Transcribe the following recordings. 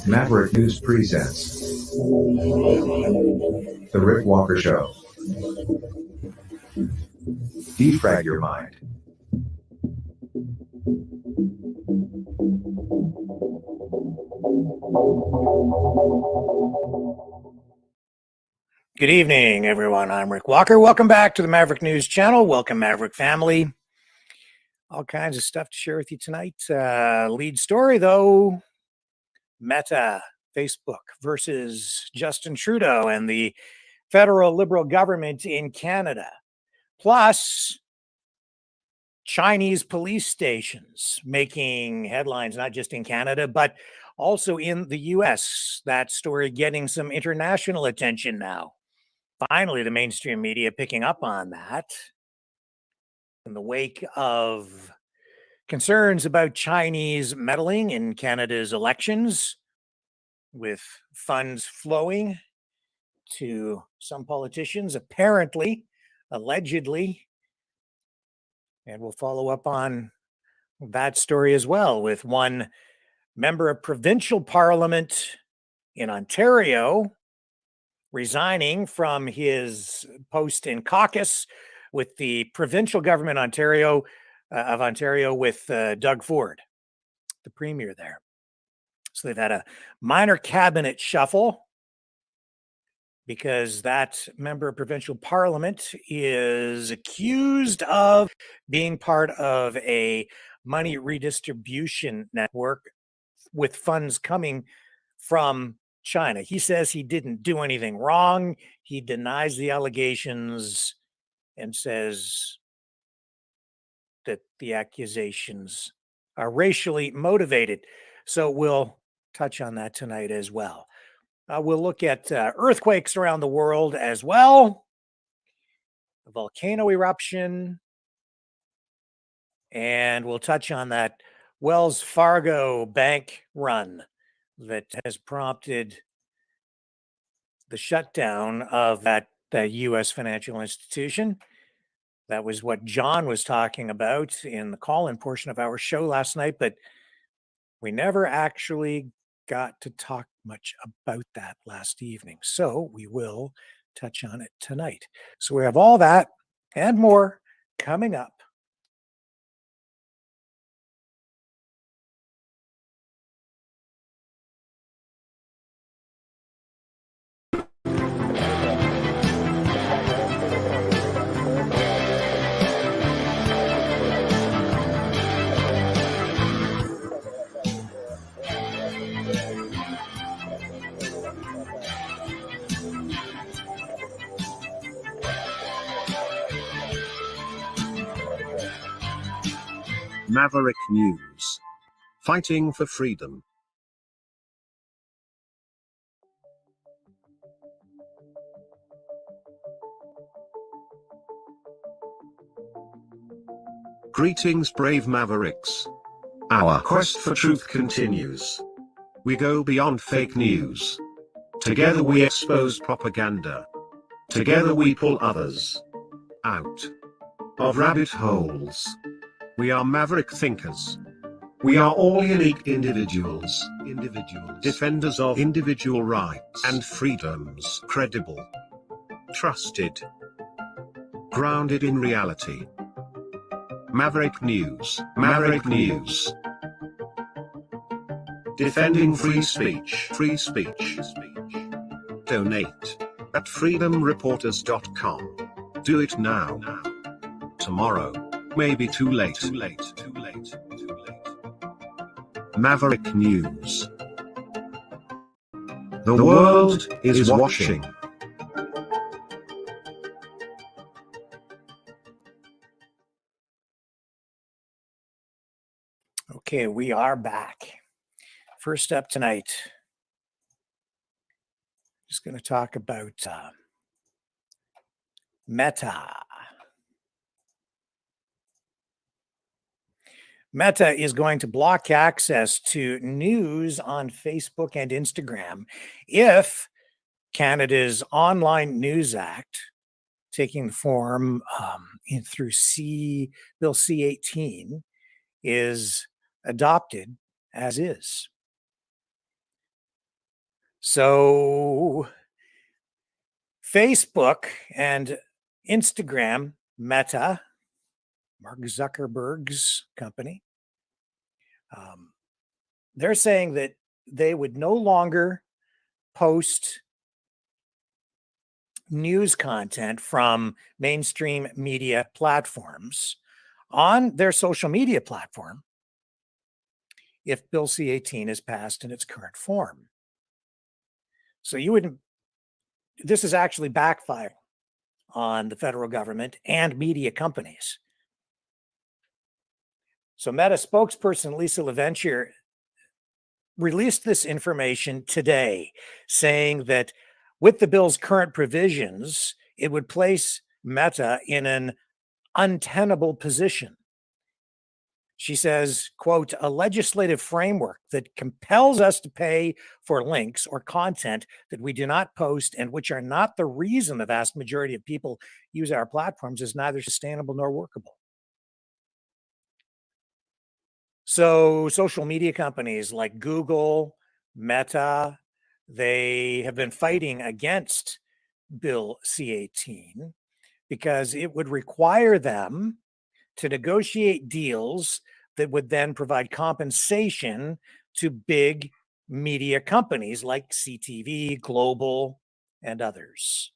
Maverick News presents The Rick Walker Show. Defrag your mind. Good evening, everyone. I'm Rick Walker. Welcome back to the Maverick News channel. Welcome, Maverick family. All kinds of stuff to share with you tonight. Lead story, though, Meta, Facebook versus Justin Trudeau and the federal Liberal government in Canada. Plus, Chinese police stations making headlines, not just in Canada, but also in the U.S. That story getting some international attention now. Finally, the mainstream media picking up on that in the wake of concerns about Chinese meddling in Canada's elections, with funds flowing to some politicians, apparently, allegedly. And we'll follow up on that story as well with one member of provincial parliament in Ontario resigning from his post in caucus with the provincial government of Ontario with Doug Ford, the premier there. So they've had a minor cabinet shuffle because that member of provincial parliament is accused of being part of a money redistribution network with funds coming from China. He says he didn't do anything wrong. He denies the allegations and says that the accusations are racially motivated. So we'll touch on that tonight as well. We'll look at earthquakes around the world as well, a volcano eruption, and we'll touch on that Wells Fargo bank run that has prompted the shutdown of that U.S. financial institution. That was what John was talking about in the call-in portion of our show last night, but we never actually got to talk much about that last evening. So we will touch on it tonight. So we have all that and more coming up. Maverick News. Fighting for freedom. Greetings, brave Mavericks. Our quest for truth continues. We go beyond fake news. Together we expose propaganda. Together we pull others out of rabbit holes. We are maverick thinkers. We are all unique individuals, defenders of individual rights and freedoms, credible, trusted, grounded in reality. Maverick News, Maverick News. Defending free speech, free speech. Donate at freedomreporters.com. Do it now. Tomorrow may be too late. Maverick News. The world is watching. Okay, we are back. First up tonight, just going to talk about Meta. Meta is going to block access to news on Facebook and Instagram if Canada's Online News Act, taking form through Bill C-18, is adopted as is. So Facebook and Instagram, Meta, Mark Zuckerberg's company, they're saying that they would no longer post news content from mainstream media platforms on their social media platform if Bill C-18 is passed in its current form. So this is actually backfiring on the federal government and media companies. So Meta spokesperson Lisa LaVenture released this information today, saying that with the bill's current provisions, it would place Meta in an untenable position. She says, quote, a legislative framework that compels us to pay for links or content that we do not post and which are not the reason the vast majority of people use our platforms is neither sustainable nor workable. So social media companies like Google, Meta, they have been fighting against Bill C-18 because it would require them to negotiate deals that would then provide compensation to big media companies like CTV, Global, and others.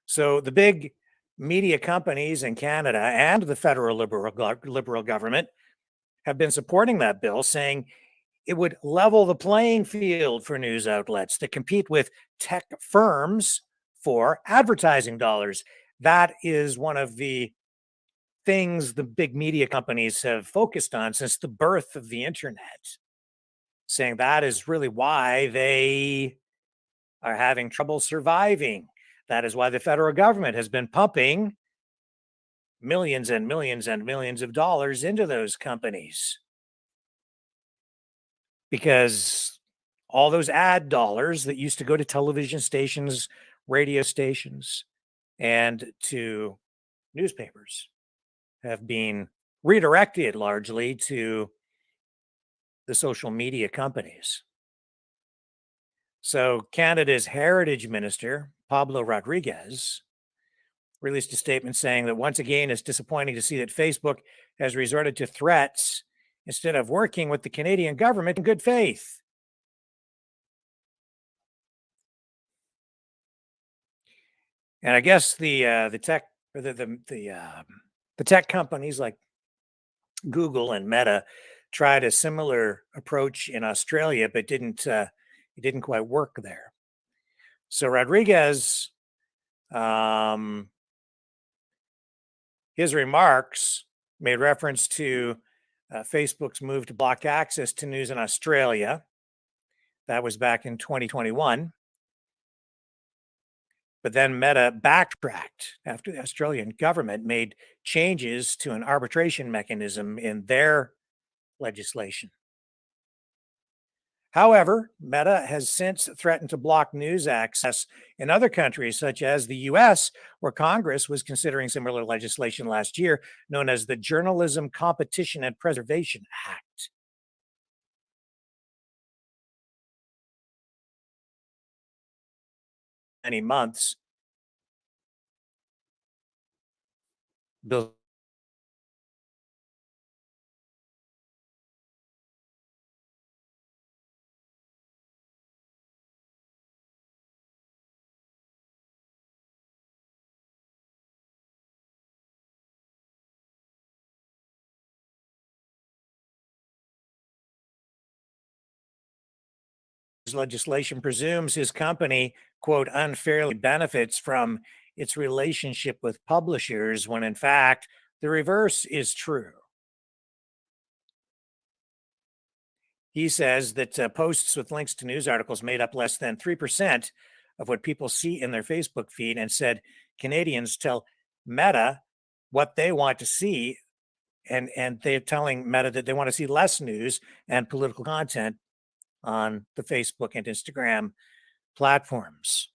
So the big media companies in Canada and the federal liberal government have been supporting that bill, saying it would level the playing field for news outlets that compete with tech firms for advertising dollars. That is one of the things the big media companies have focused on since the birth of the internet, saying that is really why they are having trouble surviving. That is why the federal government has been pumping millions and millions and millions of dollars into those companies. Because all those ad dollars that used to go to television stations, radio stations, and to newspapers have been redirected largely to the social media companies. So Canada's Heritage Minister, Pablo Rodriguez, released a statement saying that once again, it's disappointing to see that Facebook has resorted to threats instead of working with the Canadian government in good faith. And I guess the tech companies like Google and Meta tried a similar approach in Australia, but it didn't quite work there. So Rodriguez, his remarks made reference to Facebook's move to block access to news in Australia. That was back in 2021. But then Meta backtracked after the Australian government made changes to an arbitration mechanism in their legislation. However, Meta has since threatened to block news access in other countries, such as the US, where Congress was considering similar legislation last year, known as the Journalism Competition and Preservation Act. Many months, Bill legislation presumes his company, quote, unfairly benefits from its relationship with publishers, when in fact, the reverse is true. He says that posts with links to news articles made up less than 3% of what people see in their Facebook feed, and said Canadians tell Meta what they want to see, and they're telling Meta that they want to see less news and political content on the Facebook and Instagram platforms.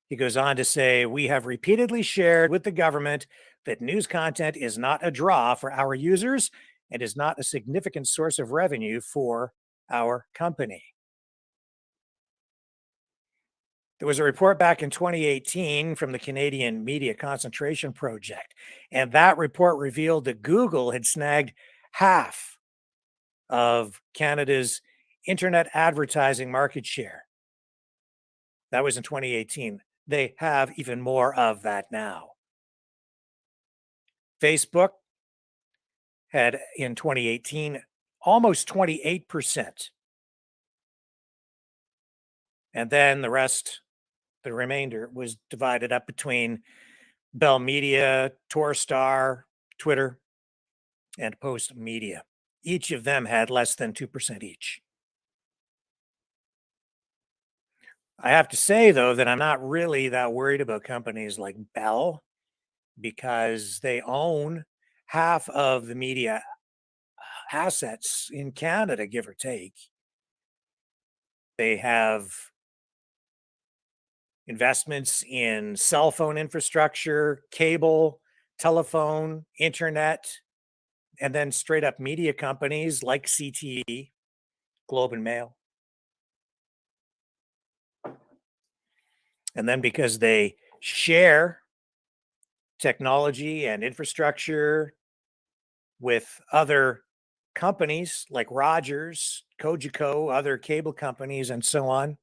He goes on to say, we have repeatedly shared with the government that news content is not a draw for our users and is not a significant source of revenue for our company. There was a report back in 2018 from the Canadian Media Concentration Project, and that report revealed that Google had snagged half of Canada's internet advertising market share. That was in 2018. They have even more of that now. Facebook had in 2018 almost 28%. And then the remainder was divided up between Bell Media, Torstar, Twitter, and Post Media. Each of them had less than 2% each. I have to say, though, that I'm not really that worried about companies like Bell because they own half of the media assets in Canada, give or take. They have investments in cell phone infrastructure, cable, telephone, internet, and then straight up media companies like CTV, Globe and Mail. And then because they share technology and infrastructure with other companies like Rogers, Cogeco, other cable companies, and so on,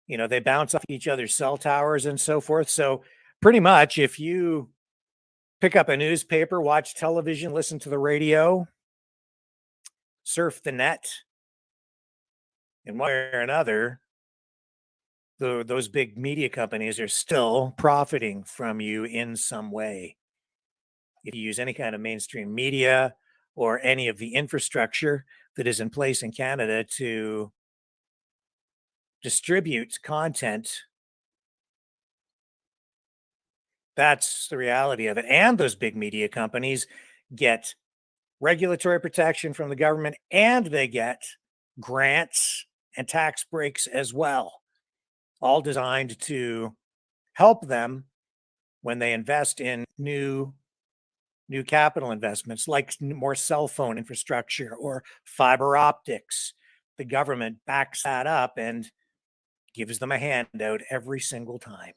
you know, they bounce off each other's cell towers and so forth. So pretty much if you pick up a newspaper, watch television, listen to the radio, surf the net, in one way or another, those big media companies are still profiting from you in some way. If you use any kind of mainstream media or any of the infrastructure that is in place in Canada to distribute content, that's the reality of it. And those big media companies get regulatory protection from the government, and they get grants and tax breaks as well, all designed to help them when they invest in new capital investments like more cell phone infrastructure or fiber optics. The government backs that up and gives them a handout every single time.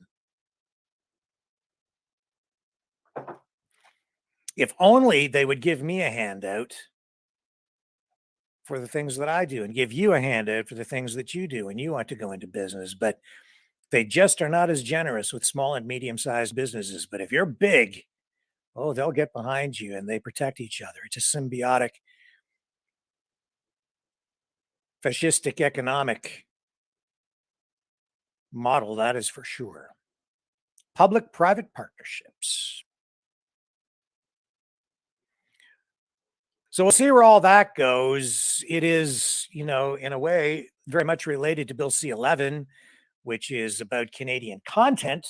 If only they would give me a handout for the things that I do and give you a handout for the things that you do and you want to go into business. But they just are not as generous with small and medium-sized businesses. But if you're big, oh, they'll get behind you and they protect each other. It's a symbiotic, fascistic economic model, that is for sure. Public-private partnerships. So we'll see where all that goes. It is, you know, in a way, very much related to Bill C-11, which is about Canadian content.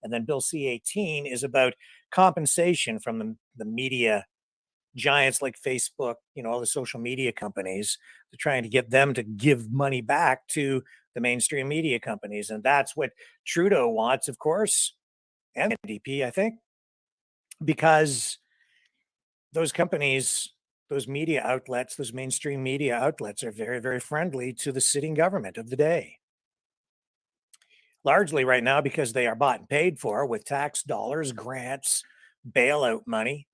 And then Bill C-18 is about compensation from the media giants like Facebook, you know, all the social media companies. They're trying to get them to give money back to the mainstream media companies. And that's what Trudeau wants, of course, and the NDP, I think, because those companies, those media outlets, those mainstream media outlets are very, very friendly to the sitting government of the day. Largely right now because they are bought and paid for with tax dollars, grants, bailout money,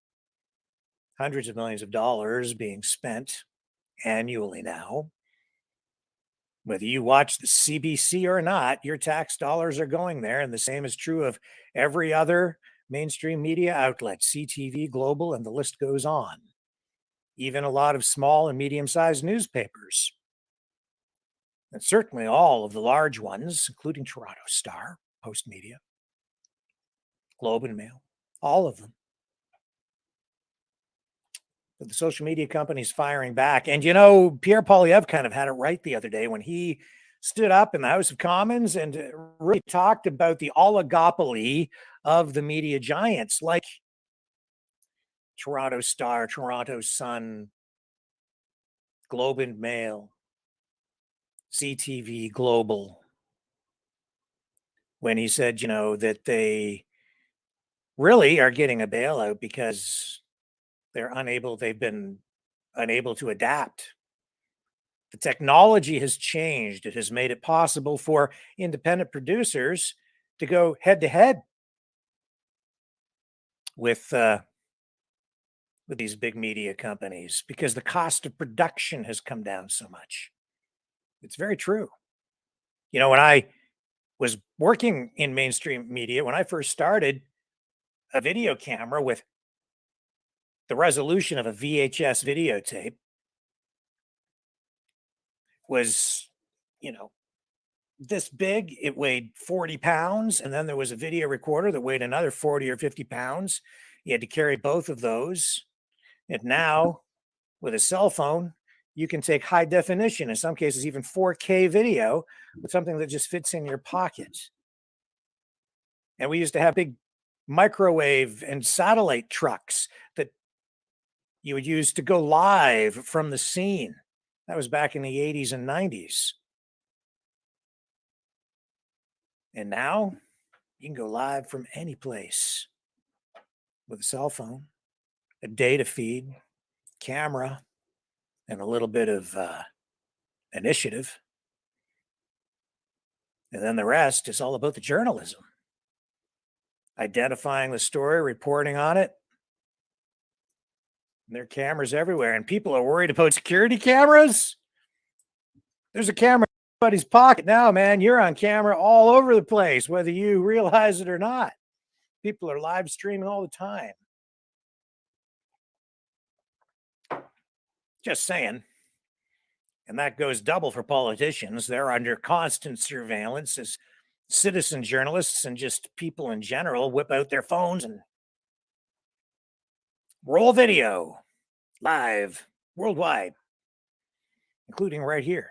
hundreds of millions of dollars being spent annually now. Whether you watch the CBC or not, your tax dollars are going there. And the same is true of every other mainstream media outlet, CTV, Global, and the list goes on. Even a lot of small and medium-sized newspapers. And certainly all of the large ones, including Toronto Star, Post Media, Globe and Mail, all of them. But the social media companies firing back. And, you know, Pierre Poilievre kind of had it right the other day when he stood up in the House of Commons and really talked about the oligopoly of the media giants like Toronto Star, Toronto Sun, Globe and Mail, CTV, Global, when he said, you know, that they really are getting a bailout because they've been unable to adapt The technology has changed. It has made it possible for independent producers to go head to head with these big media companies because the cost of production has come down so much. It's very true. You know, when I was working in mainstream media, when I first started, a video camera with the resolution of a VHS videotape was, you know, this big. It weighed 40 pounds. And then there was a video recorder that weighed another 40 or 50 pounds. You had to carry both of those. And now with a cell phone, you can take high definition, in some cases, even 4K video with something that just fits in your pocket. And we used to have big microwave and satellite trucks that you would use to go live from the scene. That was back in the 80s and 90s. And now you can go live from any place with a cell phone, a data feed, camera, and a little bit of initiative. And then the rest is all about the journalism. Identifying the story, reporting on it. And there are cameras everywhere. And people are worried about security cameras. There's a camera in everybody's pocket now, man. You're on camera all over the place, whether you realize it or not. People are live streaming all the time. Just saying. And that goes double for politicians. They're under constant surveillance as citizen journalists and just people in general whip out their phones and roll video live worldwide, including right here.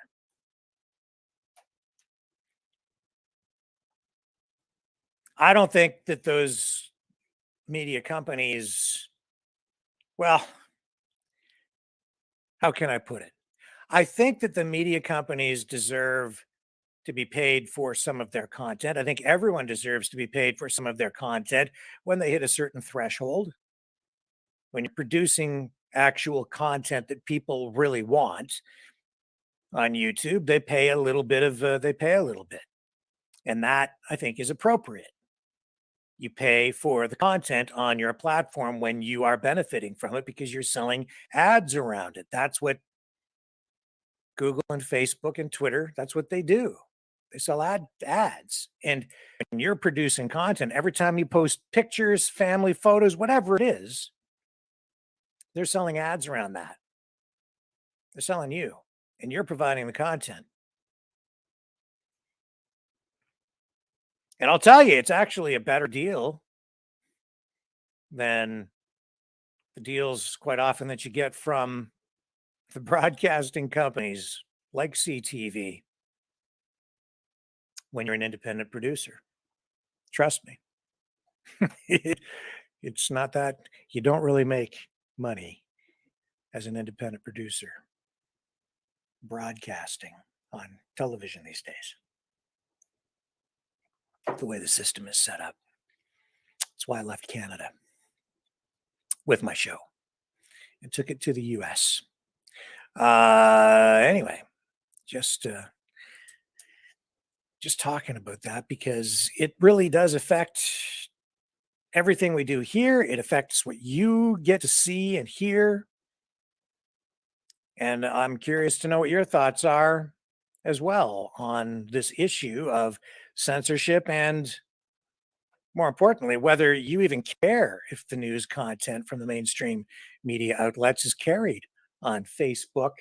I don't think that those media companies, well, how can I put it? I think that the media companies deserve to be paid for some of their content. I think everyone deserves to be paid for some of their content when they hit a certain threshold. When you're producing actual content that people really want on YouTube, they pay a little bit. And that, I think, is appropriate. You pay for the content on your platform when you are benefiting from it because you're selling ads around it. That's what Google and Facebook and Twitter, that's what they do. They sell ads. And when you're producing content, every time you post pictures, family photos, whatever it is, they're selling ads around that. They're selling you, and you're providing the content. And I'll tell you, it's actually a better deal than the deals quite often that you get from the broadcasting companies like CTV when you're an independent producer. Trust me. It's not that you don't really make money as an independent producer broadcasting on television these days. The way the system is set up. That's why I left Canada with my show and took it to the US. Anyway, just talking about that because it really does affect everything we do here. It affects what you get to see and hear. And I'm curious to know what your thoughts are as well on this issue of censorship and, more importantly, whether you even care if the news content from the mainstream media outlets is carried on Facebook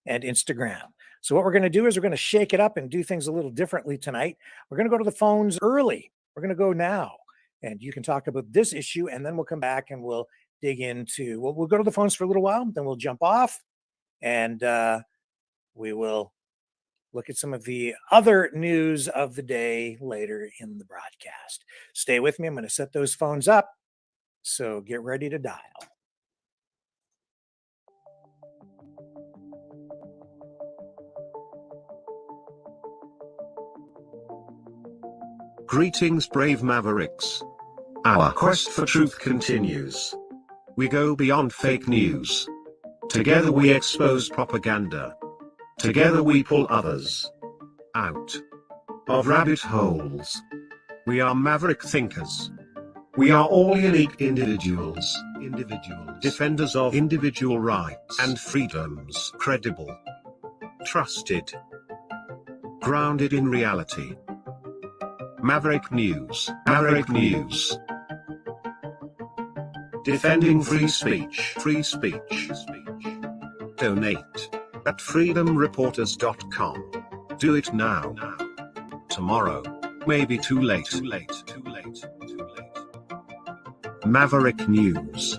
and Instagram. So what we're going to do is we're going to shake it up and do things a little differently tonight. We're going to go to the phones early. We're going to go now. And you can talk about this issue, and then we'll come back and we'll dig into, we'll go to the phones for a little while, then we'll jump off, and we will look at some of the other news of the day later in the broadcast. Stay with me. I'm going to set those phones up. So get ready to dial. Greetings, brave Mavericks. Our quest for truth continues. We go beyond fake news. Together we expose propaganda. Together we pull others out of rabbit holes. We are maverick thinkers. We are all unique individuals, defenders of individual rights and freedoms, credible, trusted, grounded in reality. Maverick News, Maverick News. Defending free speech, free speech. Donate at freedomreporters.com. Do it now. Tomorrow may be too late. Maverick News.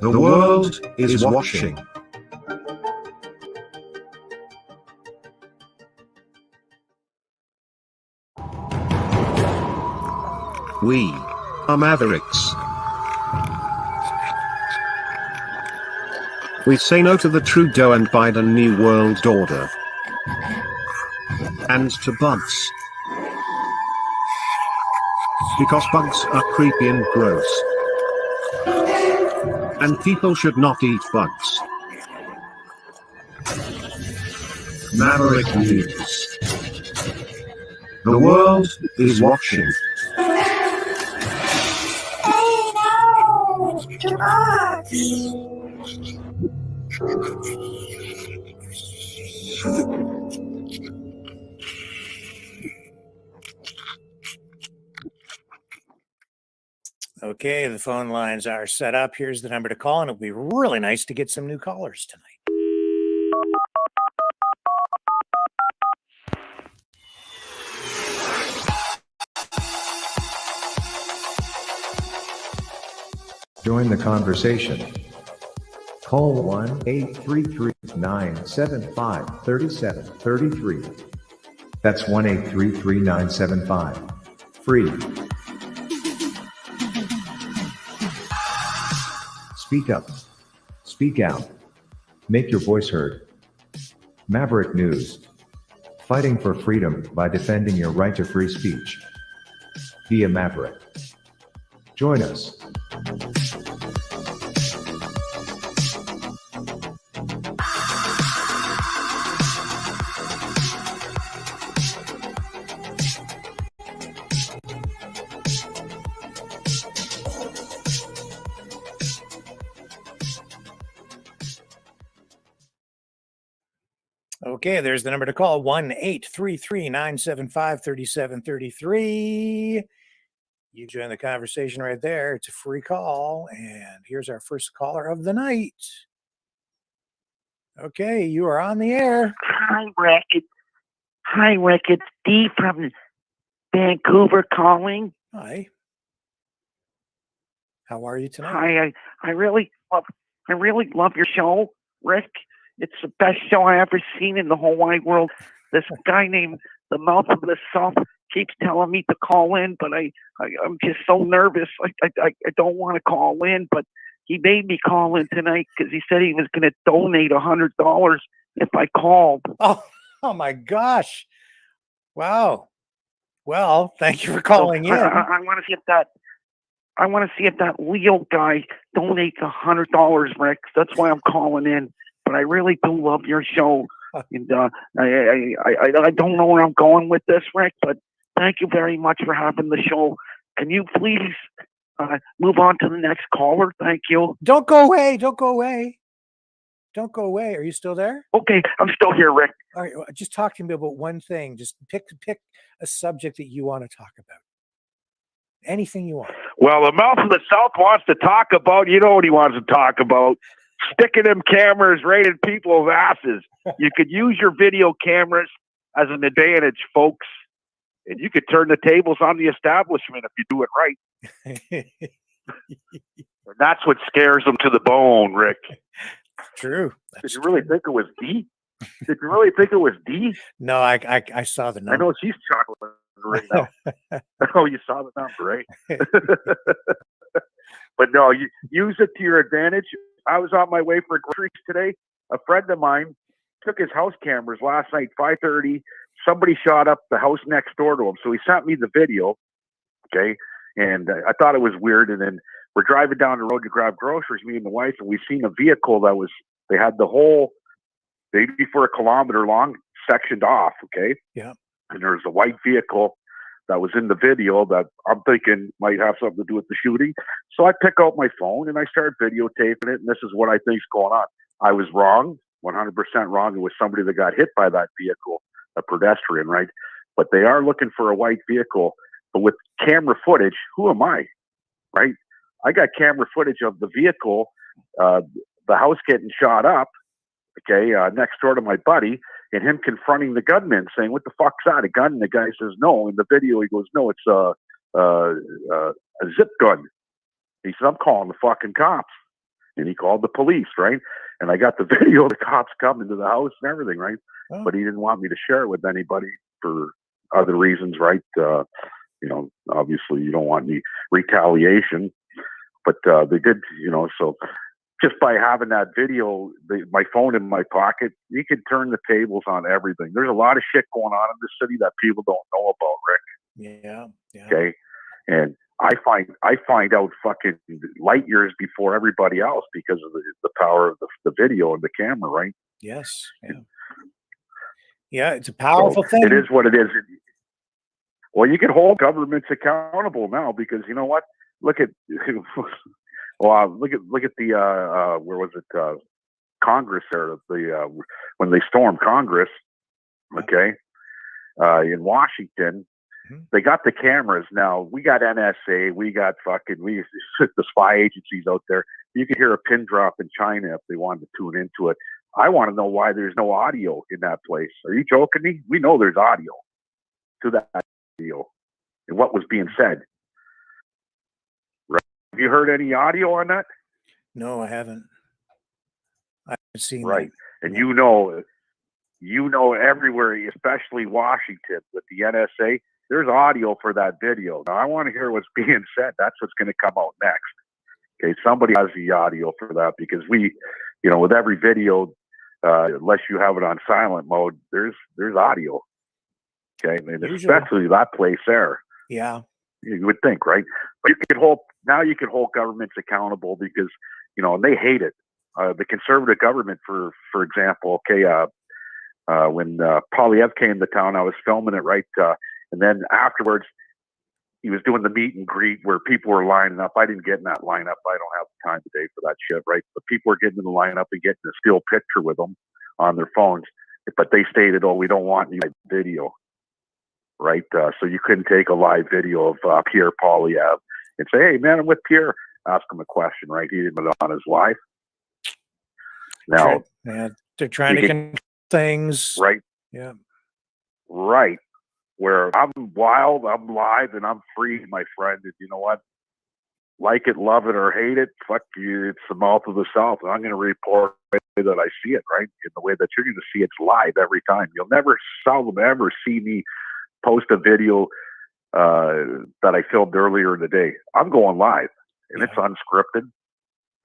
The world is watching. We are Mavericks. We say no to the Trudeau and Biden New World Order. And to bugs. Because bugs are creepy and gross. And people should not eat bugs. Maverick News. The world is watching. Hey, no! It's too much! Okay, the phone lines are set up. Here's the number to call, and it'll be really nice to get some new callers tonight. Join the conversation. Call 1-833-975-3733. That's 1-833-975. Free. Speak up. Speak out. Make your voice heard. Maverick News. Fighting for freedom by defending your right to free speech. Be a Maverick. Join us. Okay, there's the number to call, 1-833-975-3733. You join the conversation right there. It's a free call. And here's our first caller of the night. Okay, you are on the air. Hi, Rick. It's Dee from Vancouver calling. Hi. How are you tonight? Hi, I really love your show, Rick. It's the best show I ever seen in the whole wide world. This guy named the Mouth of the South keeps telling me to call in, but I'm just so nervous. I don't want to call in, but he made me call in tonight because he said he was going to donate $100 if I called. Oh my gosh. Wow. Well, thank you for calling in. I want to see if that Leo guy donates $100, Rick. That's why I'm calling in. But I really do love your show, and I don't know where I'm going with this, Rick. But thank you very much for having the show. Can you please move on to the next caller? Thank you. Don't go away. Don't go away. Don't go away. Are you still there? Okay, I'm still here, Rick. All right. Just talk to me about one thing. Just pick a subject that you want to talk about. Anything you want. Well, the Mouth of the South wants to talk about, you know what he wants to talk about, sticking them cameras right in people's asses. You could use your video cameras as an advantage, folks, and you could turn the tables on the establishment if you do it right. And that's what scares them to the bone, Rick. True. Did you really think it was D? Did you really think it was D? No, I saw the number. I know she's chuckling right now. Oh, you saw the number, right? But no, you use it to your advantage. I was on my way for groceries today. A friend of mine took his house cameras last night, 5:30. Somebody shot up the house next door to him. So he sent me the video. Okay. And I thought it was weird. And then we're driving down the road to grab groceries, me and the wife, and we've seen a vehicle they had the whole maybe for a kilometer long, sectioned off. Okay. Yeah. And there's a white vehicle that was in the video that I'm thinking might have something to do with the shooting. So I pick out my phone and I start videotaping it. And this is what I think's going on. I was wrong, 100% wrong. It was somebody that got hit by that vehicle, a pedestrian, right? But they are looking for a white vehicle. But with camera footage, who am I, right? I got camera footage of the vehicle, the house getting shot up, okay, next door to my buddy, and him confronting the gunman, saying, "What the fuck's that? A gun?" And the guy says, "No." In the video, he goes, "No, it's a zip gun." He said, "I'm calling the fucking cops," and he called the police, right? And I got the video of the cops coming to the house and everything, right? Oh. But he didn't want me to share it with anybody for other reasons, right? You know, obviously you don't want any retaliation, but they did, you know, so. Just by having that video, my phone in my pocket, you can turn the tables on everything. There's a lot of shit going on in this city that people don't know about, Rick. Yeah. Yeah. Okay. And I find out fucking light years before everybody else because of the power of the video and the camera, right? Yes. Yeah. Yeah. It's a powerful thing. It is what it is. Well, you can hold governments accountable now because you know what? Look at look at the where was it? Congress there, when they stormed Congress, okay, in Washington, they got the cameras. Now we got NSA, we got the spy agencies out there. You could hear a pin drop in China if they wanted to tune into it. I want to know why there's no audio in that place. Are you joking me? We know there's audio to that video and what was being said. Have you heard any audio on that? No, I haven't. I haven't seen right. That. And you know everywhere, especially Washington with the NSA, there's audio for that video. Now I want to hear what's being said. That's what's going to come out next. Okay, somebody has the audio for that because we, you know, with every video, unless you have it on silent mode, there's audio. Okay, and especially that place there. Yeah. You would think, right? But you can hold governments accountable because, you know, and they hate it. The conservative government, for example, okay, when Polyev came to town, I was filming it, right? And then afterwards, he was doing the meet and greet where people were lining up. I didn't get in that lineup. I don't have the time today for that shit, right? But people were getting in the lineup and getting a still picture with them on their phones. But they stated, "Oh, we don't want any video." Right, so you couldn't take a live video of Pierre Polyev and say, "Hey, man, I'm with Pierre." Ask him a question, right? He didn't put it on his live. Now, they're trying to control things, right? Yeah, right. Where I'm wild, I'm live, and I'm free, my friend. And you know what? Like it, love it, or hate it, fuck you. It's the mouth of the South, and I'm going to report the way that I see it, right? In the way that you're going to see it's live every time. You'll never, seldom ever see me post a video that I filmed earlier in the day. I'm going live, and it's unscripted.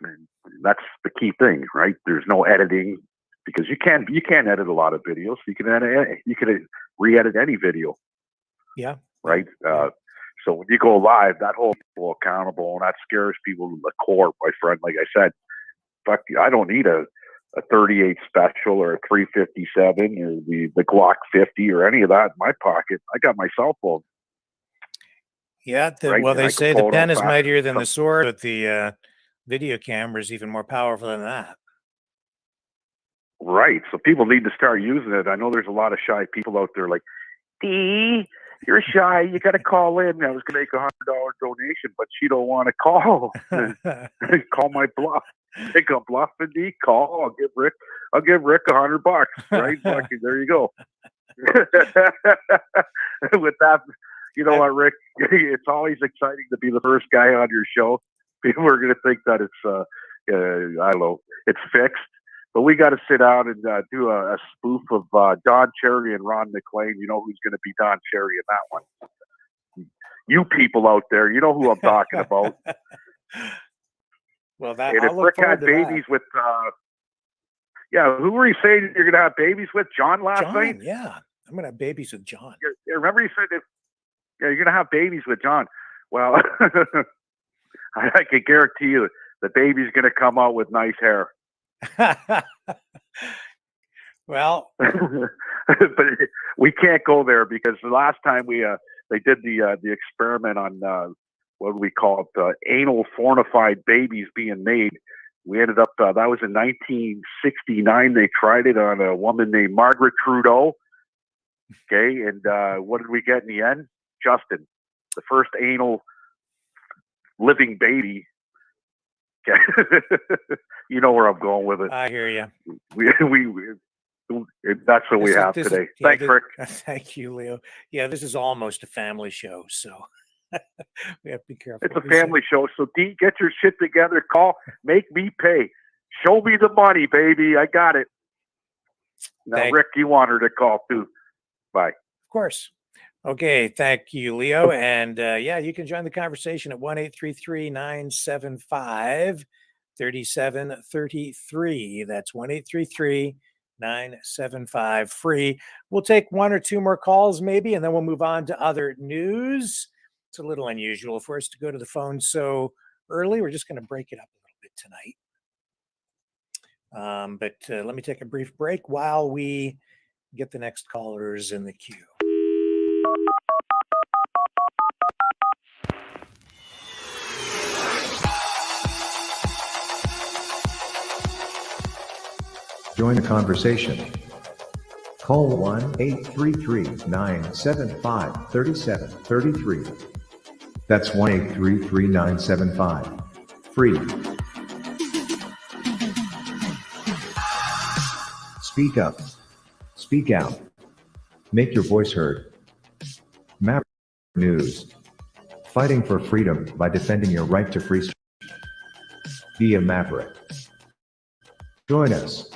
And that's the key thing, right? There's no editing because you can't edit a lot of videos. You can re-edit any video. Yeah. Right. So when you go live, that holds people accountable, and that scares people to the core, my friend. Like I said, fuck, I don't need a 38 special or a 357 or the Glock 50 or any of that in my pocket. I got my cell phone. Yeah. Right? Well, they say the pen is mightier than the sword, but the video camera is even more powerful than that. Right. So people need to start using it. I know there's a lot of shy people out there like, "D, you're shy. You got to call in." I was going to make $100 donation, but she don't want to call. Call my bluff. Take a bluff and D, call. I'll give Rick $100, right? Fucking, there you go. With that, you know what, Rick? It's always exciting to be the first guy on your show. People are going to think that it's, I don't know, it's fixed. But we got to sit down and do a spoof of Don Cherry and Ron McLean. You know who's going to be Don Cherry in that one. You people out there, you know who I'm talking about. Well, that, and if Rick had babies with, who were you saying you're going to have babies with? John last night? Yeah, I'm going to have babies with John. Remember you said that, you're going to have babies with John. Well, I can guarantee you the baby's going to come out with nice hair. Well, but we can't go there because the last time they did the experiment on what do we call it, anal fornified babies being made. We ended up that was in 1969. They tried it on a woman named Margaret Trudeau. Okay, and what did we get in the end? Justin, the first anal living baby. Okay. You know where I'm going with it. I hear you. That's what we have today. Thanks, Rick. Thank you, Leo. Yeah, this is almost a family show, so we have to be careful. It's a family show, so D, get your shit together. Call, make me pay. Show me the money, baby. I got it. Now, Rick, you want her to call too. Bye. Of course. Okay, thank you, Leo. And yeah, you can join the conversation at 1-833-975-3733. That's 1-833-975-FREE. We'll take one or two more calls maybe, and then we'll move on to other news. It's a little unusual for us to go to the phone so early. We're just going to break it up a little bit tonight. But let me take a brief break while we get the next callers in the queue. Join the conversation. Call 1-833-975-3733. That's 1-833-975-FREE. Speak up. Speak out. Make your voice heard. Maverick News. Fighting for freedom by defending your right to free speech. Be a Maverick. Join us.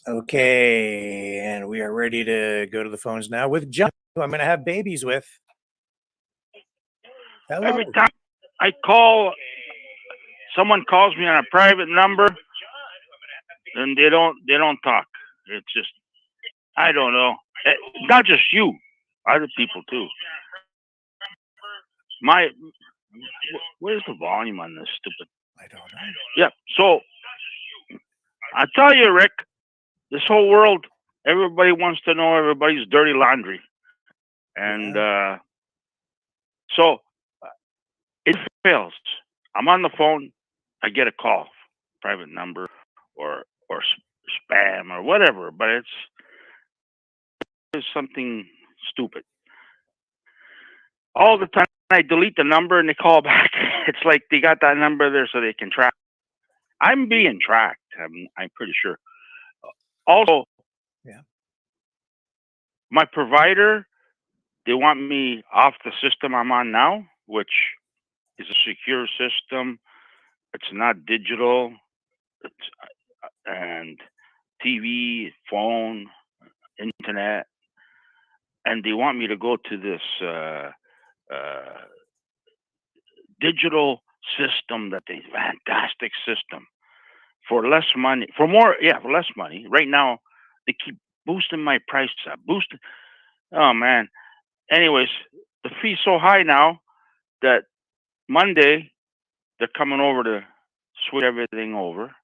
Okay, and we are ready to go to the phones now with John, who I'm going to have babies with. Hello. Every time I call, someone calls me on a private number, and they don't talk. It's just, I don't know. Not just you, other people too. Where's the volume on this stupid? I don't know. Yeah. So I tell you, Rick, this whole world, everybody wants to know everybody's dirty laundry, and so it fails. I'm on the phone, I get a call, private number, or spam or whatever, but it's something stupid. All the time I delete the number and they call back. It's like they got that number there so they can track. I'm being tracked. I'm pretty sure. Also, yeah, my provider, they want me off the system I'm on now, which is a secure system. It's not digital. And TV, phone, internet, and they want me to go to this digital system that they fantastic system for less money, for less money. Right now, they keep boosting my price up, Oh man. Anyways, the fee's so high now that Monday they're coming over to switch everything over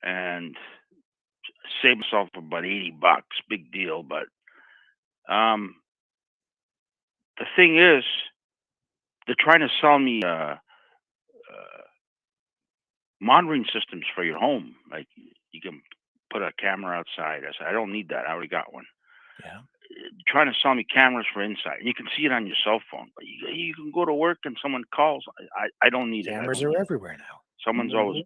and save myself about $80. Big deal. But the thing is, they're trying to sell me monitoring systems for your home. Like you can put a camera outside. I said, I don't need that. I already got one. Yeah. Trying to sell me cameras for inside. You can see it on your cell phone, but you can go to work and someone calls. I don't need Cameras it. are everywhere now. Someone's always.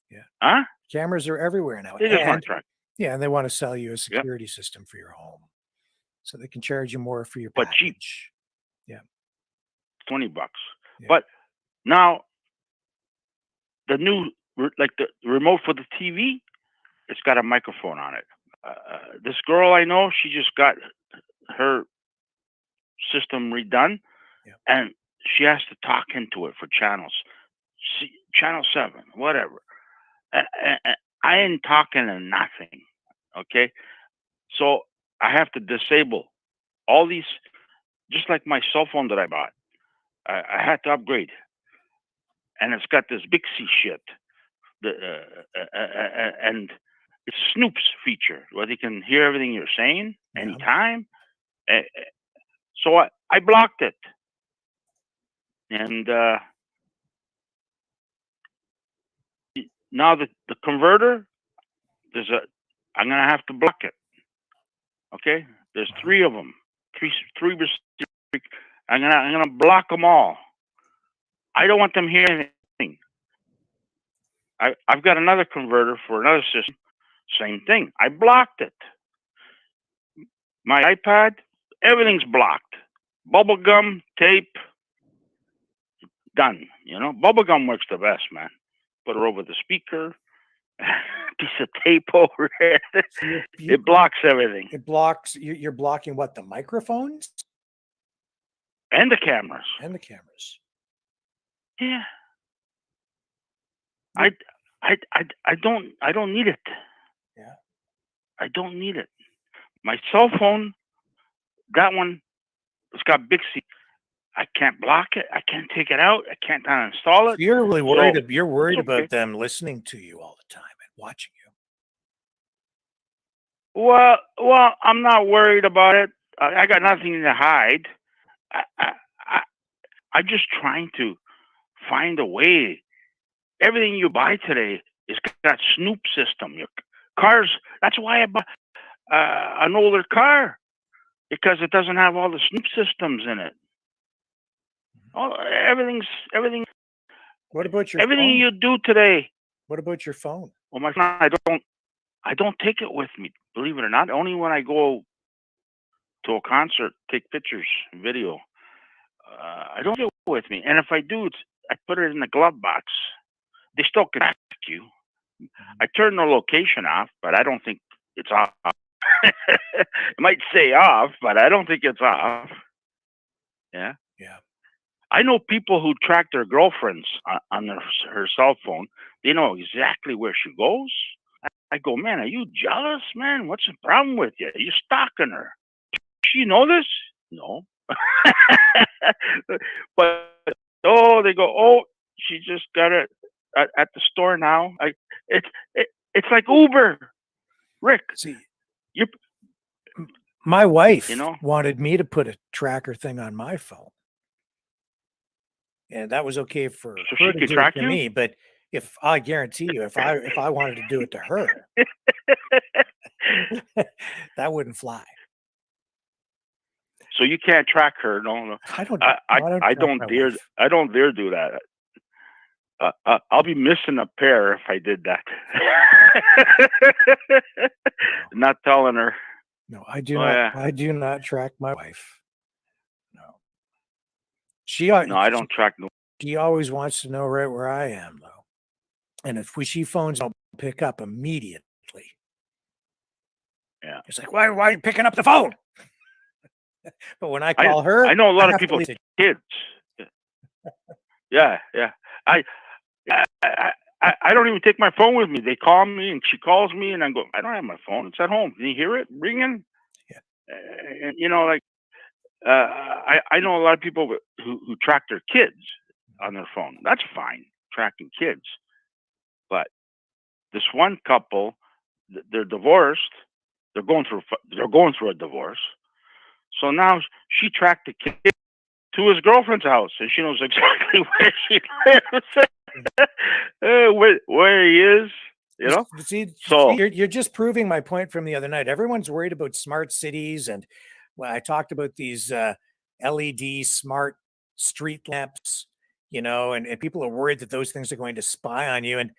Yeah. Huh? Cameras are everywhere now. They just want to track. Yeah, and they want to sell you a security system for your home, so they can charge you more for your but package. Cheap. Yeah, $20. Yeah. But now the new, like the remote for the TV, it's got a microphone on it. This girl I know, she just got her system redone, Yeah. and she has to talk into it for channels. Channel 7, whatever. I ain't talking to nothing. Okay. So I have to disable all these, just like my cell phone that I bought. I had to upgrade. And it's got this Bixby shit. And it's a Snoop's feature where they can hear everything you're saying anytime. So I blocked it. And now the converter, I'm gonna have to block it. Okay, there's 3 of them, three. I'm gonna block them all. I don't want them hearing anything. I've got another converter for another system. Same thing. I blocked it. My iPad, everything's blocked. Bubblegum, tape, done. You know, bubblegum works the best, man. Put it over the speaker. Piece of tape over there. It blocks everything. It blocks. You're blocking what? The microphones and the cameras. Yeah. I don't need it. Yeah. I don't need it. My cell phone, that one, it's got Bixby. I can't block it. I can't take it out. I can't uninstall it. So you're really worried. So, you're worried okay. about them listening to you all the time and watching you. Well, I'm not worried about it. I got nothing to hide. I'm just trying to find a way. Everything you buy today is got Snoop system. Your cars. That's why I bought an older car, because it doesn't have all the Snoop systems in it. Everything. What about your everything phone? you do today? What about your phone? Well, my phone, I don't take it with me. Believe it or not, only when I go to a concert, take pictures, video. I don't take it with me, and if I do, I put it in the glove box. They still can track you. I turn the location off, but I don't think it's off. It might say off, but I don't think it's off. Yeah. Yeah. I know people who track their girlfriends on her cell phone. They know exactly where she goes. I go, man, are you jealous, man? What's the problem with you? You're stalking her. She know this? No. But they go, she just got it at the store now. It's like Uber, Rick. See, my wife, wanted me to put a tracker thing on my phone, and that was okay for her to do it to me. But if I guarantee you, if I wanted to do it to her, that wouldn't fly. So you can't track her. No. I don't dare do that. I'll be missing a pair if I did that. Not telling her. No, I do not. Yeah. I do not track my wife. No. I don't track no. She always wants to know right where I am, though. And if she phones, I'll pick up immediately. Yeah. It's like, why are you picking up the phone? But when I call her, I know a lot of people with kids. Yeah. I don't even take my phone with me. They call me and she calls me and I go, I don't have my phone. It's at home. Can you hear it ringing? Yeah. And I know a lot of people who track their kids on their phone. That's fine, tracking kids. But this one couple, they're divorced. They're going through a divorce. So now she tracked the kid to his girlfriend's house, and she knows exactly where she lives, where he is. You know. See, you're just proving my point from the other night. Everyone's worried about smart cities, and I talked about these LED smart street lamps, and people are worried that those things are going to spy on you. And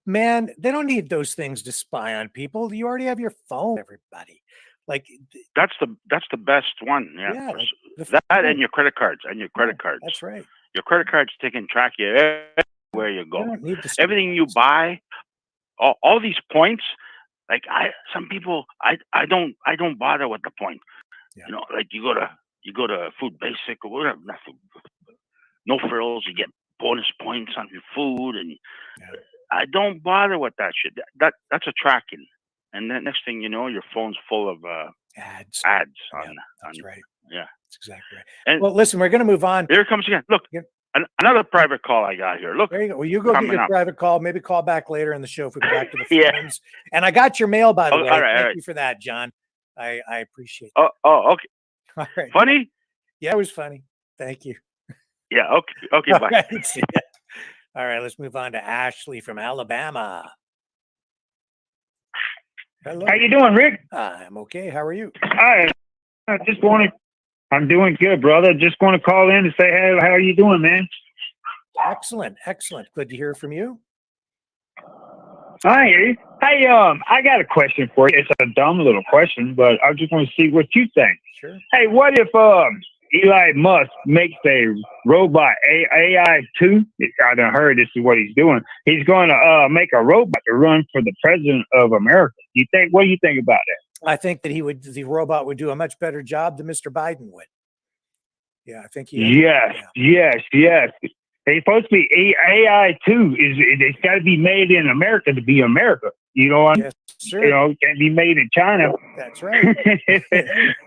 man, they don't need those things to spy on people. You already have your phone, everybody. Like that's the best one. Yeah. That and your credit cards. That's right. Your credit cards taking track of you everywhere you go. Everything you buy, all these points. Like some people, I don't bother with the point. Yeah. Like you go to Food Basic or whatever, nothing, no frills. You get bonus points on your food, and I don't bother with that shit. That's a tracking, and then next thing you know, your phone's full of Ads. That's right. Yeah, that's exactly right. And well, listen, we're going to move on. Here it comes again. Look, another private call I got here. Look, there you go. Well, you go get your private call. Maybe call back later in the show if we go back to the phones. And I got your mail, by the way. Thank you for that, John. I appreciate it. Oh, okay. All right. Funny? Yeah, it was funny. Thank you. Yeah, okay, bye. Right. All right, let's move on to Ashley from Alabama. Hello. How you doing, Rick? I'm okay. How are you? Hi. I'm doing good, brother. Just want to call in and say, hey, how are you doing, man? Excellent. Good to hear from you. I hear you. Hey, I got a question for you. It's a dumb little question, but I just want to see what you think. Sure. Hey, what if Elon Musk makes a robot AI-2? I done heard this is what he's doing. He's going to make a robot to run for the president of America. What do you think about that? I think that the robot would do a much better job than Mr. Biden would. Yeah, I think Yes. It's supposed to be AI-2. It's got to be made in America to be America. You know what? Yes, sir. You know, it can't be made in China. That's right.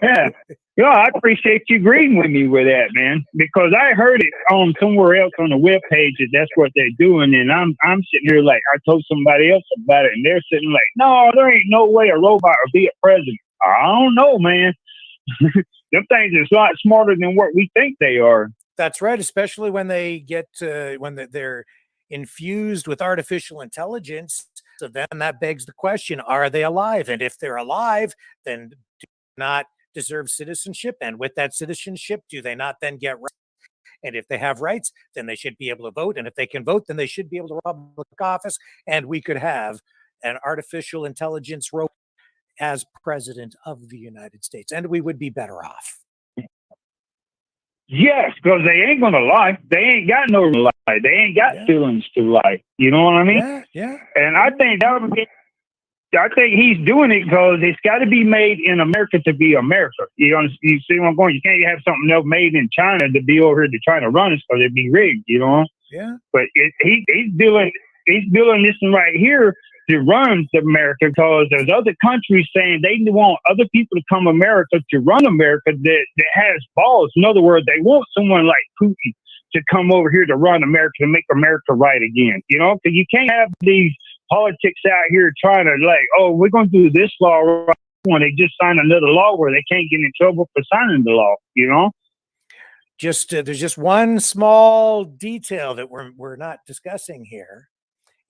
Yeah. You know, I appreciate you agreeing with me with that, man, because I heard it on somewhere else on the webpage that that's what they're doing, and I'm sitting here like I told somebody else about it, and they're sitting like, no, there ain't no way a robot will be a president. I don't know, man. Them things are a lot smarter than what we think they are. That's right, especially when they get they're infused with artificial intelligence. So then that begs the question: are they alive? And if they're alive, then do not deserve citizenship, and with that citizenship, do they not then get rights? And if they have rights, then they should be able to vote, and if they can vote, then they should be able to run public office, and we could have an artificial intelligence robot as president of the United States, and we would be better off. Yes, because they ain't gonna lie. They ain't got no lie. They ain't got feelings to lie. You know what I mean? Yeah. And I think that would be. I think he's doing it because it's got to be made in America to be America. You see where I'm going? You can't have something else made in China to be over here to try to run us because it'd be rigged, you know? Yeah. But he's building this one right here to run America because there's other countries saying they want other people to come America to run America that has balls. In other words, they want someone like Putin to come over here to run America, to make America right again, you know? Because you can't have these politics out here trying to we're going to do this law right when they just sign another law where they can't get in trouble for signing the law, you know? Just there's just one small detail that we're not discussing here,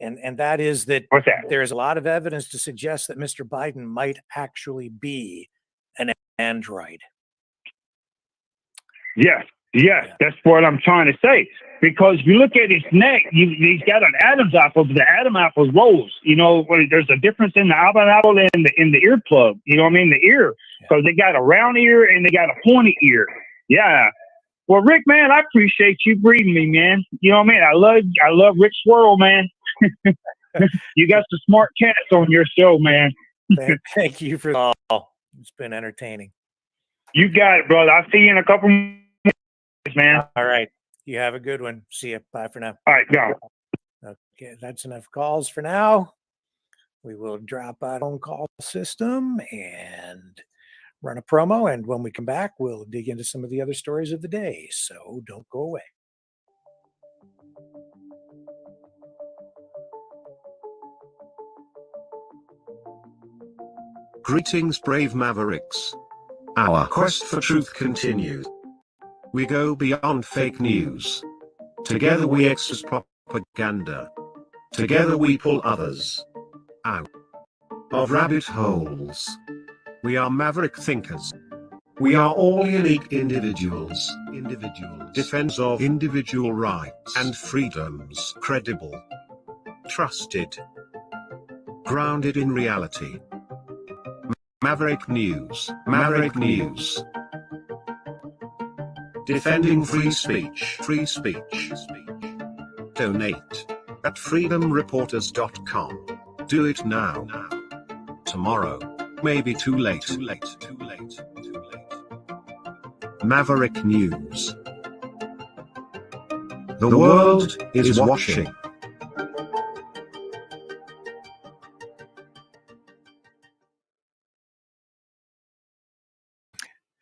and that is that there's a lot of evidence to suggest that Mr. Biden might actually be an android. Yes, that's what I'm trying to say. Because if you look at his neck, he's got an Adam's apple, but the Adam apple rolls. You know, there's a difference in the Adam apple and in the earplug. You know what I mean? The ear. Because they got a round ear and they got a pointy ear. Yeah. Well, Rick, man, I appreciate you breeding me, man. You know what I mean? I love Rick Swirl, man. You got some smart cats on your show, man. Thank you for the call. It's been entertaining. You got it, brother. I'll see you in a couple minutes, man. All right. You have a good one. See you. Bye for now. All right, go. Okay, that's enough calls for now. We will drop out phone call system and run a promo. And when we come back, we'll dig into some of the other stories of the day. So don't go away. Greetings, brave Mavericks. Our quest for truth continues. We go beyond fake news. Together we expose propaganda. Together we pull others out of rabbit holes. We are maverick thinkers. We are all unique individuals. Defenders of individual rights and freedoms. Credible. Trusted. Grounded in reality. Maverick News. Defending free speech. Donate at freedomreporters.com. Do it now. Tomorrow may be too late. Maverick News. The world is watching.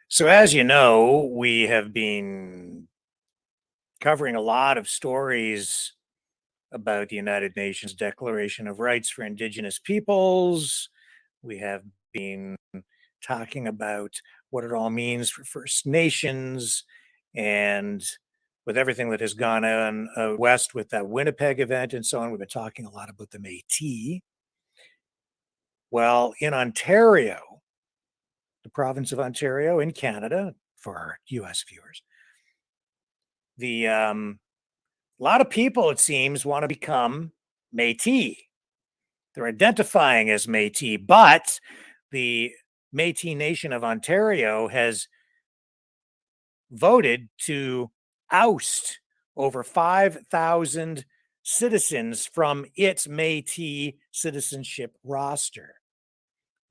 So as you know, we have been covering a lot of stories about the United Nations Declaration of Rights for Indigenous Peoples. We have been talking about what it all means for First Nations, and with everything that has gone on west with that Winnipeg event and so on, we've been talking a lot about the Métis. Well, in Ontario, the province of Ontario in Canada, for our US viewers, a lot of people, it seems, want to become Métis. They're identifying as Métis, but the Métis Nation of Ontario has voted to oust over 5,000 citizens from its Métis citizenship roster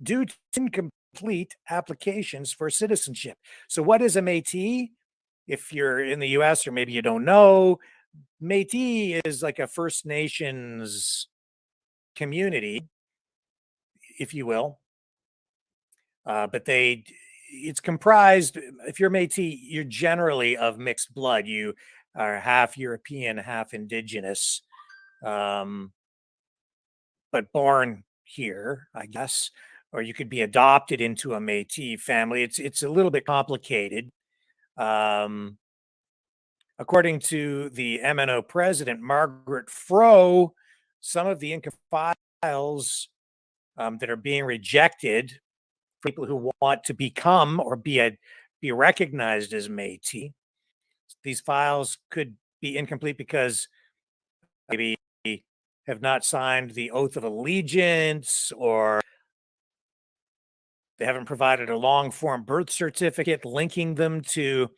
due to incomplete applications for citizenship. So what is a Métis? If you're in the US or maybe you don't know, Métis is like a First Nations community, if you will. But it's comprised, if you're Métis, you're generally of mixed blood. You are half European, half Indigenous, but born here, I guess, or you could be adopted into a Métis family. It's a little bit complicated. According to the MNO president, Margaret Froh, some of the Inca files that are being rejected for people who want to become or be recognized as Métis. These files could be incomplete because maybe have not signed the oath of allegiance, or they haven't provided a long form birth certificate linking them to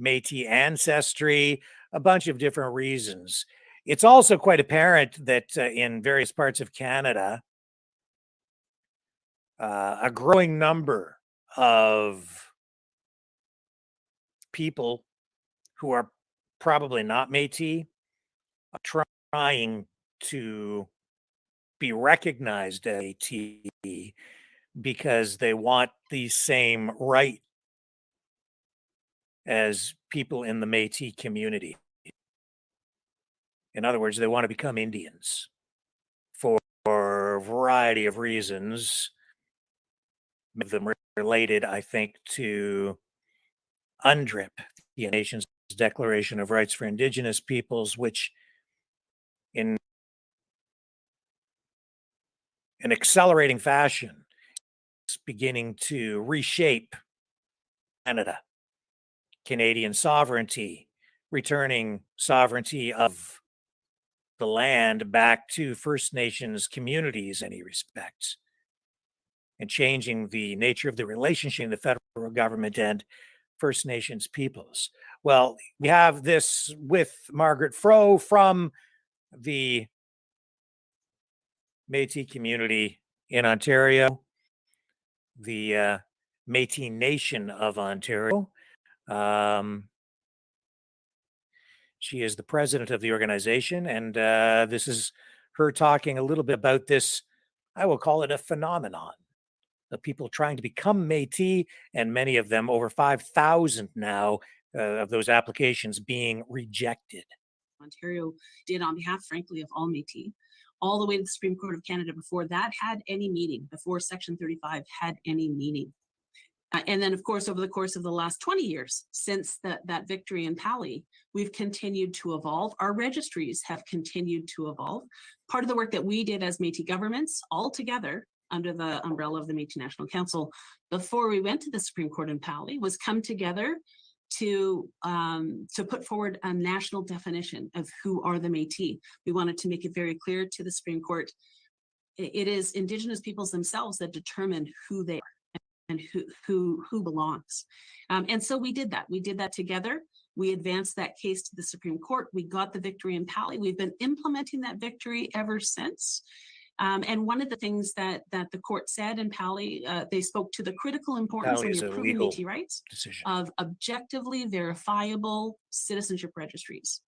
Métis ancestry, a bunch of different reasons. It's also quite apparent that in various parts of Canada, a growing number of people who are probably not Métis are trying to be recognized as Métis because they want the same right as people in the Métis community. In other words, they want to become Indians for a variety of reasons. Many of them related, I think, to UNDRIP, the nation's Declaration of Rights for Indigenous Peoples, which in an accelerating fashion is beginning to reshape Canada, Canadian sovereignty, returning sovereignty of the land back to First Nations communities in any respects, and changing the nature of the relationship in the federal government and First Nations peoples. Well, we have this with Margaret Froh from the Métis community in Ontario, the Métis Nation of Ontario. She is the president of the organization, and this is her talking a little bit about this, I will call it a phenomenon of people trying to become Métis, and many of them, over 5,000 now, of those applications being rejected. Ontario did on behalf, frankly, of all Métis, all the way to the Supreme Court of Canada before that had any meaning, before Section 35 had any meaning. And then, of course, over the course of the last 20 years, since that victory in Pali, we've continued to evolve. Our registries have continued to evolve. Part of the work that we did as Métis governments, all together under the umbrella of the Métis National Council, before we went to the Supreme Court in Pali, was come together to put forward a national definition of who are the Métis. We wanted to make it very clear to the Supreme Court, it is Indigenous peoples themselves that determine who they are and who belongs. And so we did that. We did that together. We advanced that case to the Supreme Court. We got the victory in Pali. We've been implementing that victory ever since. And one of the things that the court said in Pali, they spoke to the critical importance when you're proving Métis rights of objectively verifiable citizenship registries.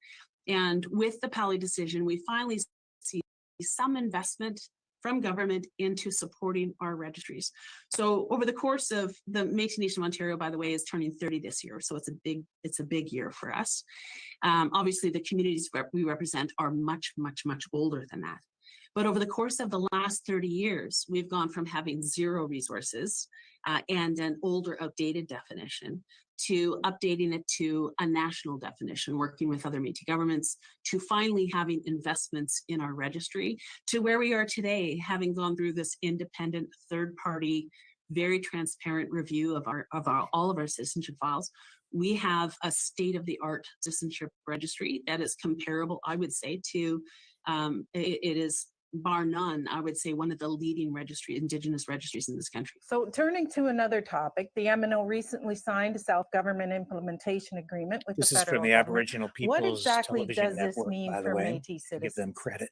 And with the Pali decision, we finally see some investment from government into supporting our registries. So over the course of the Métis Nation of Ontario, by the way, is turning 30 this year. So it's a big year for us. Obviously, the communities we represent are much, much, much older than that. But over the course of the last 30 years, we've gone from having zero resources and an older, outdated definition to updating it to a national definition, working with other Métis governments, to finally having investments in our registry, to where we are today, having gone through this independent, third-party, very transparent review of all of our citizenship files. We have a state-of-the-art citizenship registry that is comparable, I would say, to it is, bar none, I would say, one of the leading Indigenous registries in this country. So turning to another topic, the MNO recently signed a self-government implementation agreement with the federal This is from the government. Aboriginal What People's exactly Television does this Network, mean by the for way. Métis To give them citizens? credit.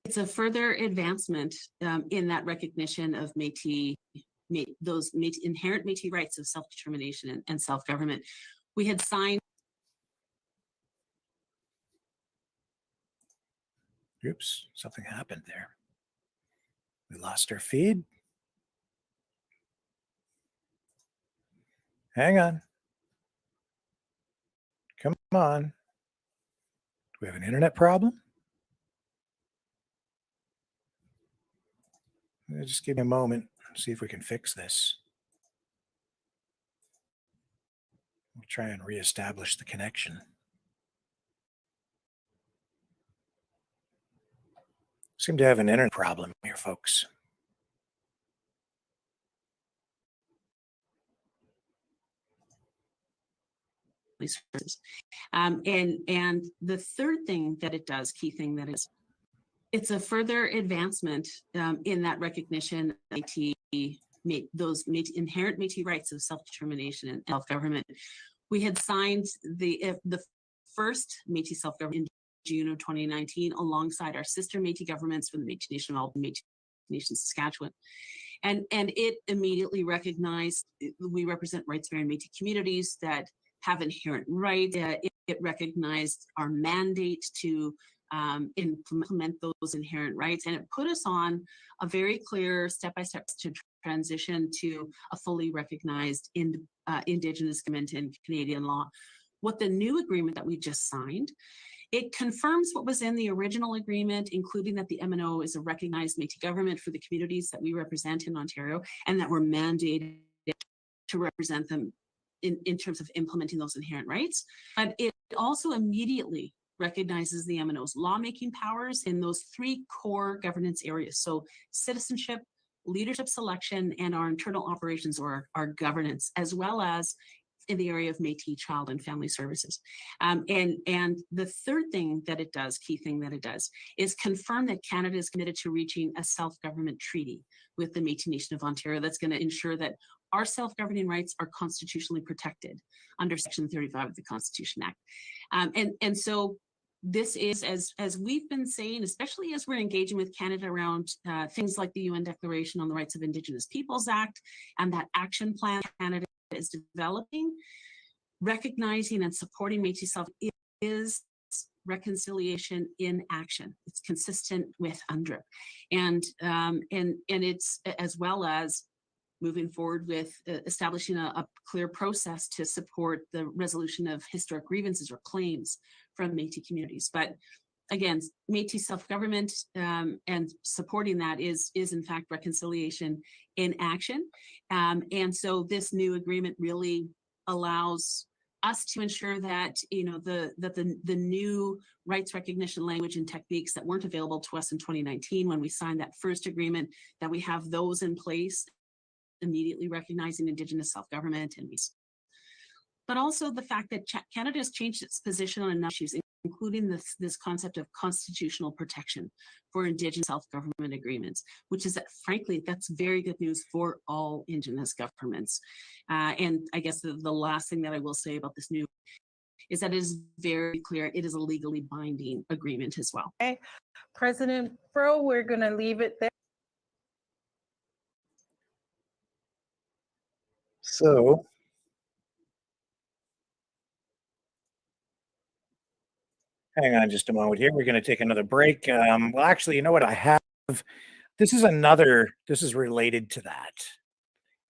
It's a further advancement in that recognition of those inherent Métis rights of self-determination and self-government. We had signed. Oops, something happened there. We lost our feed. Hang on. Come on. Do we have an internet problem? Just give me a moment, see if we can fix this. We'll try and reestablish the connection. Seem to have an internet problem here, folks. And the third thing that it does, key thing that is, it's a further advancement in that recognition of those inherent Métis rights of self-determination and self-government. We had signed the first Métis self-government in June of 2019, alongside our sister Métis governments from the Métis Nation of Alberta, Métis Nation Saskatchewan. And it immediately recognized, we represent rights-bearing Métis communities that have inherent rights. It recognized our mandate to implement those inherent rights, and it put us on a very clear step-by-step to transition to a fully recognized Indigenous government and Canadian law. What the new agreement that we just signed, it confirms what was in the original agreement, including that the MNO is a recognized Métis government for the communities that we represent in Ontario, and that we're mandated to represent them in terms of implementing those inherent rights. But it also immediately recognizes the MNO's lawmaking powers in those three core governance areas. So citizenship, leadership selection, and our internal operations, or our governance, as well as in the area of Métis Child and Family Services. And the third thing that it does, key thing that it does, is confirm that Canada is committed to reaching a self-government treaty with the Métis Nation of Ontario that's going to ensure that our self-governing rights are constitutionally protected under Section 35 of the Constitution Act. And so this is, as we've been saying, especially as we're engaging with Canada around things like the UN Declaration on the Rights of Indigenous Peoples Act and that action plan Canada is developing, recognizing and supporting Métis self is reconciliation in action. It's consistent with UNDRIP, and it's, as well as moving forward with establishing a clear process to support the resolution of historic grievances or claims from Métis communities. But again, Métis self-government and supporting that is in fact reconciliation in action. And so this new agreement really allows us to ensure that, you know, the new rights recognition language and techniques that weren't available to us in 2019 when we signed that first agreement, that we have those in place, immediately recognizing Indigenous self-government, and but also the fact that Canada has changed its position on enough issues, including this concept of constitutional protection for Indigenous self-government agreements, which is, frankly, that's very good news for all Indigenous governments. And I guess the last thing that I will say about this new is that it is very clear it is a legally binding agreement as well. Okay, President Pro, we're going to leave it there. So Hang on just a moment here. We're going to take another break. Well, actually, you know what? I have. This is related to that.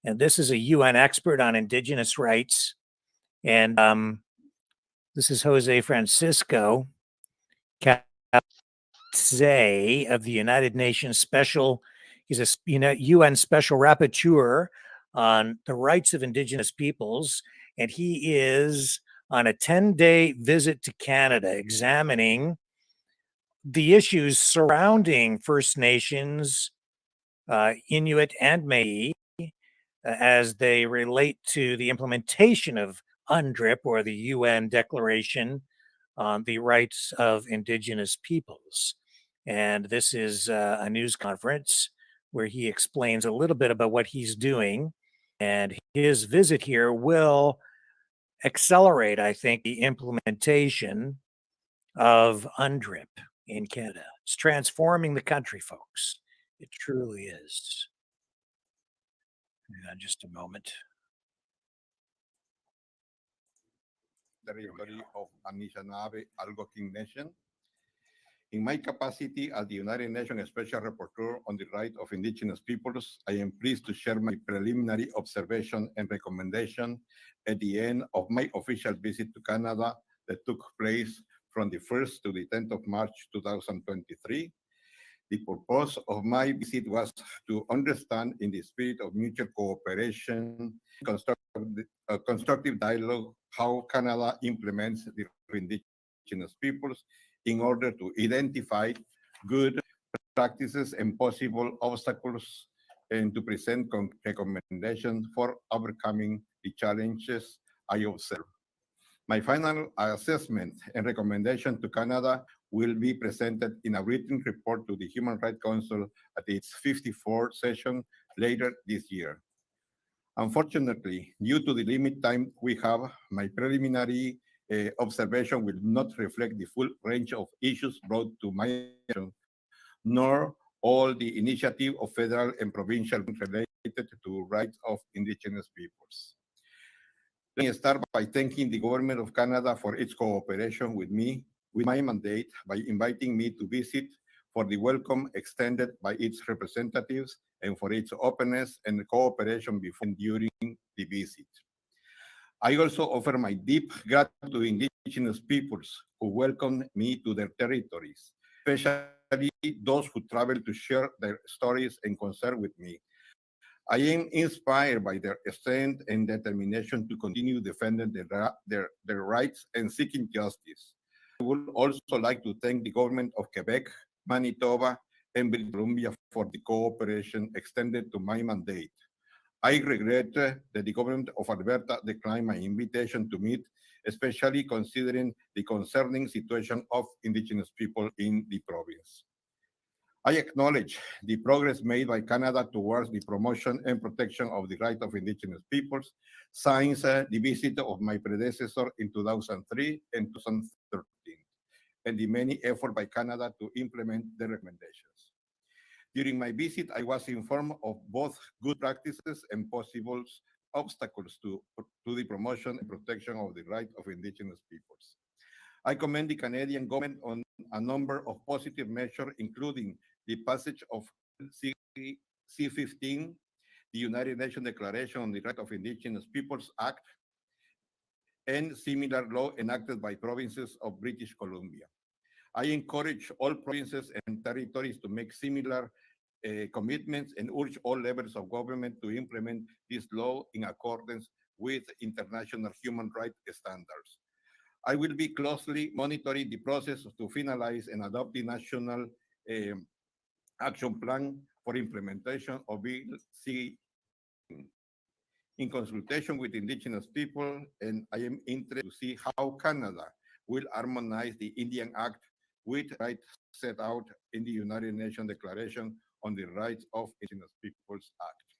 And this is a UN expert on indigenous rights. And this is Jose Francisco Capse of the United Nations Special. He's a UN Special Rapporteur on the rights of indigenous peoples. And he is on a 10-day visit to Canada examining the issues surrounding First Nations, Inuit, and Métis as they relate to the implementation of UNDRIP, or the UN Declaration on the Rights of Indigenous Peoples. And this is a news conference where he explains a little bit about what he's doing. And his visit here will accelerate, I think, the implementation of UNDRIP in Canada. It's transforming the country, folks. It truly is. Hang on just a moment. Territory of Anishinaabe Algonquin Nation. In my capacity as the United Nations Special Rapporteur on the Rights of Indigenous Peoples, I am pleased to share my preliminary observation and recommendation at the end of my official visit to Canada that took place from the 1st to the 10th of March 2023. The purpose of my visit was to understand, in the spirit of mutual cooperation, constructive dialogue, how Canada implements the Indigenous peoples in order to identify good practices and possible obstacles, and to present recommendations for overcoming the challenges I observe. My final assessment and recommendation to Canada will be presented in a written report to the Human Rights Council at its 54th session later this year. Unfortunately, due to the limited time we have, my preliminary observation will not reflect the full range of issues brought to my attention, nor all the initiative of federal and provincial related to rights of Indigenous peoples. Let me start by thanking the Government of Canada for its cooperation with me, with my mandate, by inviting me to visit, for the welcome extended by its representatives, and for its openness and cooperation before and during the visit. I also offer my deep gratitude to Indigenous peoples who welcomed me to their territories, especially those who traveled to share their stories and concern with me. I am inspired by their strength and determination to continue defending their rights and seeking justice. I would also like to thank the government of Quebec, Manitoba, and British Columbia for the cooperation extended to my mandate. I regret that the government of Alberta declined my invitation to meet, especially considering the concerning situation of Indigenous people in the province. I acknowledge the progress made by Canada towards the promotion and protection of the rights of Indigenous peoples since the visit of my predecessor in 2003 and 2013, and the many efforts by Canada to implement the recommendations. During my visit, I was informed of both good practices and possible obstacles to the promotion and protection of the rights of Indigenous peoples. I commend the Canadian government on a number of positive measures, including the passage of C-15, the United Nations Declaration on the Rights of Indigenous Peoples Act, and similar law enacted by provinces of British Columbia. I encourage all provinces and territories to make similar commitments and urge all levels of government to implement this law in accordance with international human rights standards. I will be closely monitoring the process to finalize and adopt the national action plan for implementation of Bill C in consultation with Indigenous people, and I am interested to see how Canada will harmonize the Indian Act with rights set out in the United Nations Declaration on the Rights of Indigenous Peoples Act.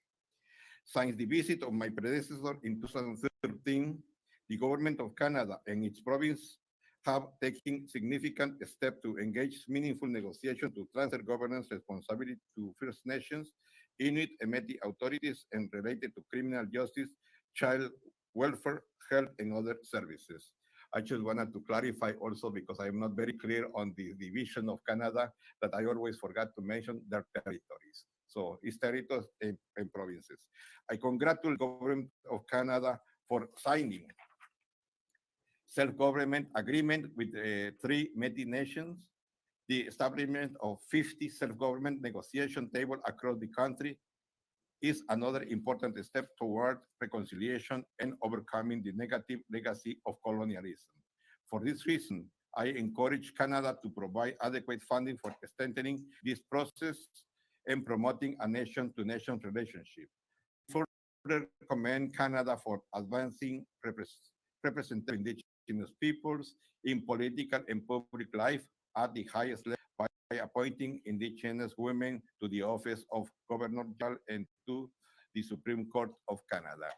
Since the visit of my predecessor in 2013, the Government of Canada and its province have taken significant steps to engage meaningful negotiations to transfer governance responsibility to First Nations, Inuit and Métis authorities, and related to criminal justice, child welfare, health, and other services. I just wanted to clarify also because I'm not very clear on the division of Canada that I always forgot to mention their territories. So it's territories and provinces. I congratulate the government of Canada for signing self-government agreement with three Métis nations, the establishment of 50 self-government negotiation table across the country is another important step toward reconciliation and overcoming the negative legacy of colonialism. For this reason, I encourage Canada to provide adequate funding for strengthening this process and promoting a nation-to-nation relationship. Further commend Canada for advancing representative indigenous peoples in political and public life at the highest level by appointing indigenous women to the office of Governor General and to the Supreme Court of Canada.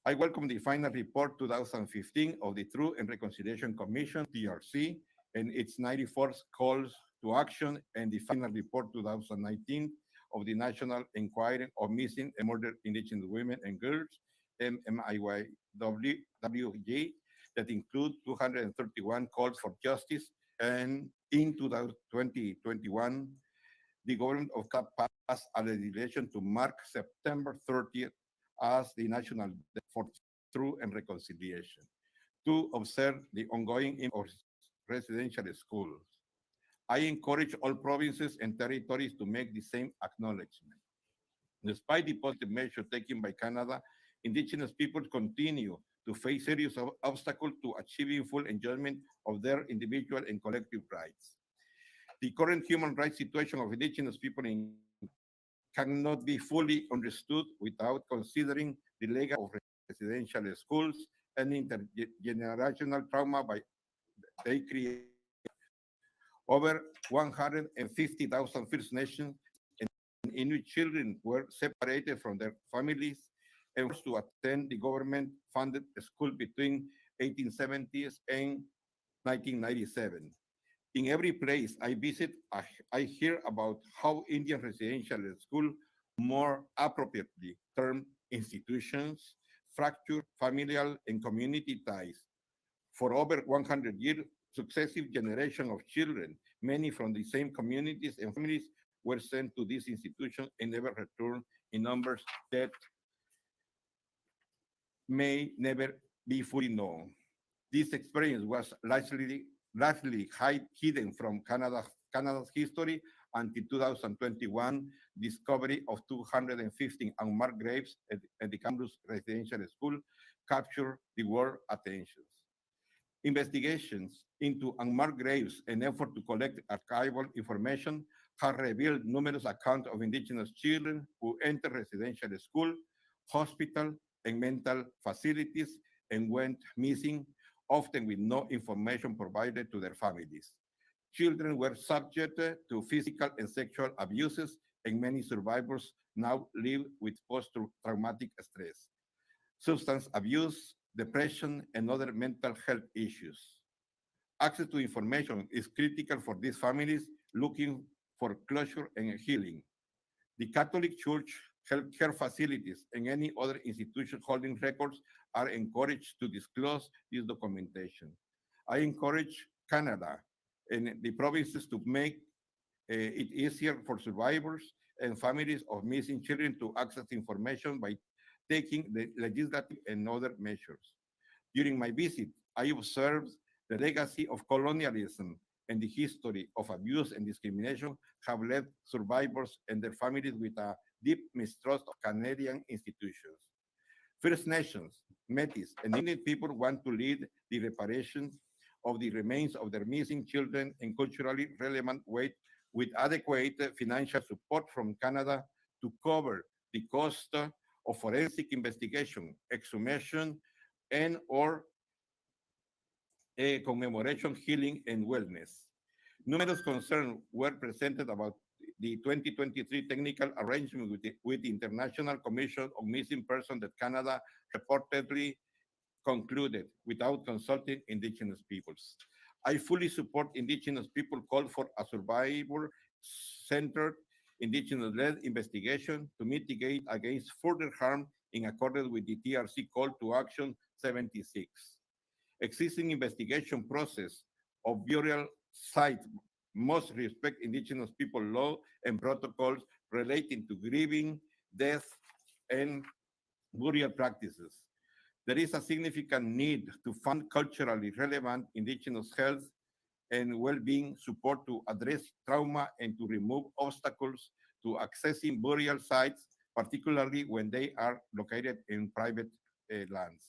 I welcome the final report 2015 of the Truth and Reconciliation Commission, TRC, and its 94th calls to action, and the final report 2019 of the National Inquiry of Missing and Murdered Indigenous Women and Girls, MIYWJ, that include 231 calls for justice. And in 2021, the government of CAP passed a legislation to mark September 30th as the National Day for Truth and Reconciliation to observe the ongoing of residential schools. I encourage all provinces and territories to make the same acknowledgement. Despite the positive measures taken by Canada, Indigenous peoples continue to face serious obstacles to achieving full enjoyment of their individual and collective rights. The current human rights situation of Indigenous people cannot be fully understood without considering the legacy of residential schools and intergenerational trauma they create. Over 150,000 First Nations and Inuit children were separated from their families and forced to attend the government-funded school between 1870s and 1997. In every place I visit, I hear about how Indian residential school, more appropriately termed institutions, fracture familial and community ties. For over 100 years, successive generations of children, many from the same communities and families, were sent to this institution and never returned in numbers that may never be fully known. This experience was largely hidden from Canada's history until 2021 discovery of 215 unmarked graves at the Kamloops Residential School captured the world attention. Investigations into unmarked graves and effort to collect archival information have revealed numerous accounts of Indigenous children who entered residential school, hospital, and mental facilities and went missing, often with no information provided to their families. Children were subject to physical and sexual abuses, and many survivors now live with post-traumatic stress, substance abuse, depression, and other mental health issues. Access to information is critical for these families looking for closure and healing. The Catholic Church, healthcare facilities, and any other institution holding records are encouraged to disclose this documentation. I encourage Canada and the provinces to make it easier for survivors and families of missing children to access information by taking the legislative and other measures. During my visit, I observed the legacy of colonialism and the history of abuse and discrimination have left survivors and their families with a deep mistrust of Canadian institutions. First Nations, Métis, and Indian people want to lead the reparation of the remains of their missing children in culturally relevant way with adequate financial support from Canada to cover the cost of forensic investigation, exhumation, and or commemoration, healing, and wellness. Numerous concerns were presented about the 2023 technical arrangement with the International Commission on Missing Persons that Canada reportedly concluded without consulting Indigenous peoples. I fully support Indigenous people call for a survivor-centered, Indigenous-led investigation to mitigate against further harm in accordance with the TRC Call to Action 76. Existing investigation process of burial sites must respect indigenous people law and protocols relating to grieving, death, and burial practices. There is a significant need to fund culturally relevant indigenous health and well-being support to address trauma and to remove obstacles to accessing burial sites, particularly when they are located in private lands.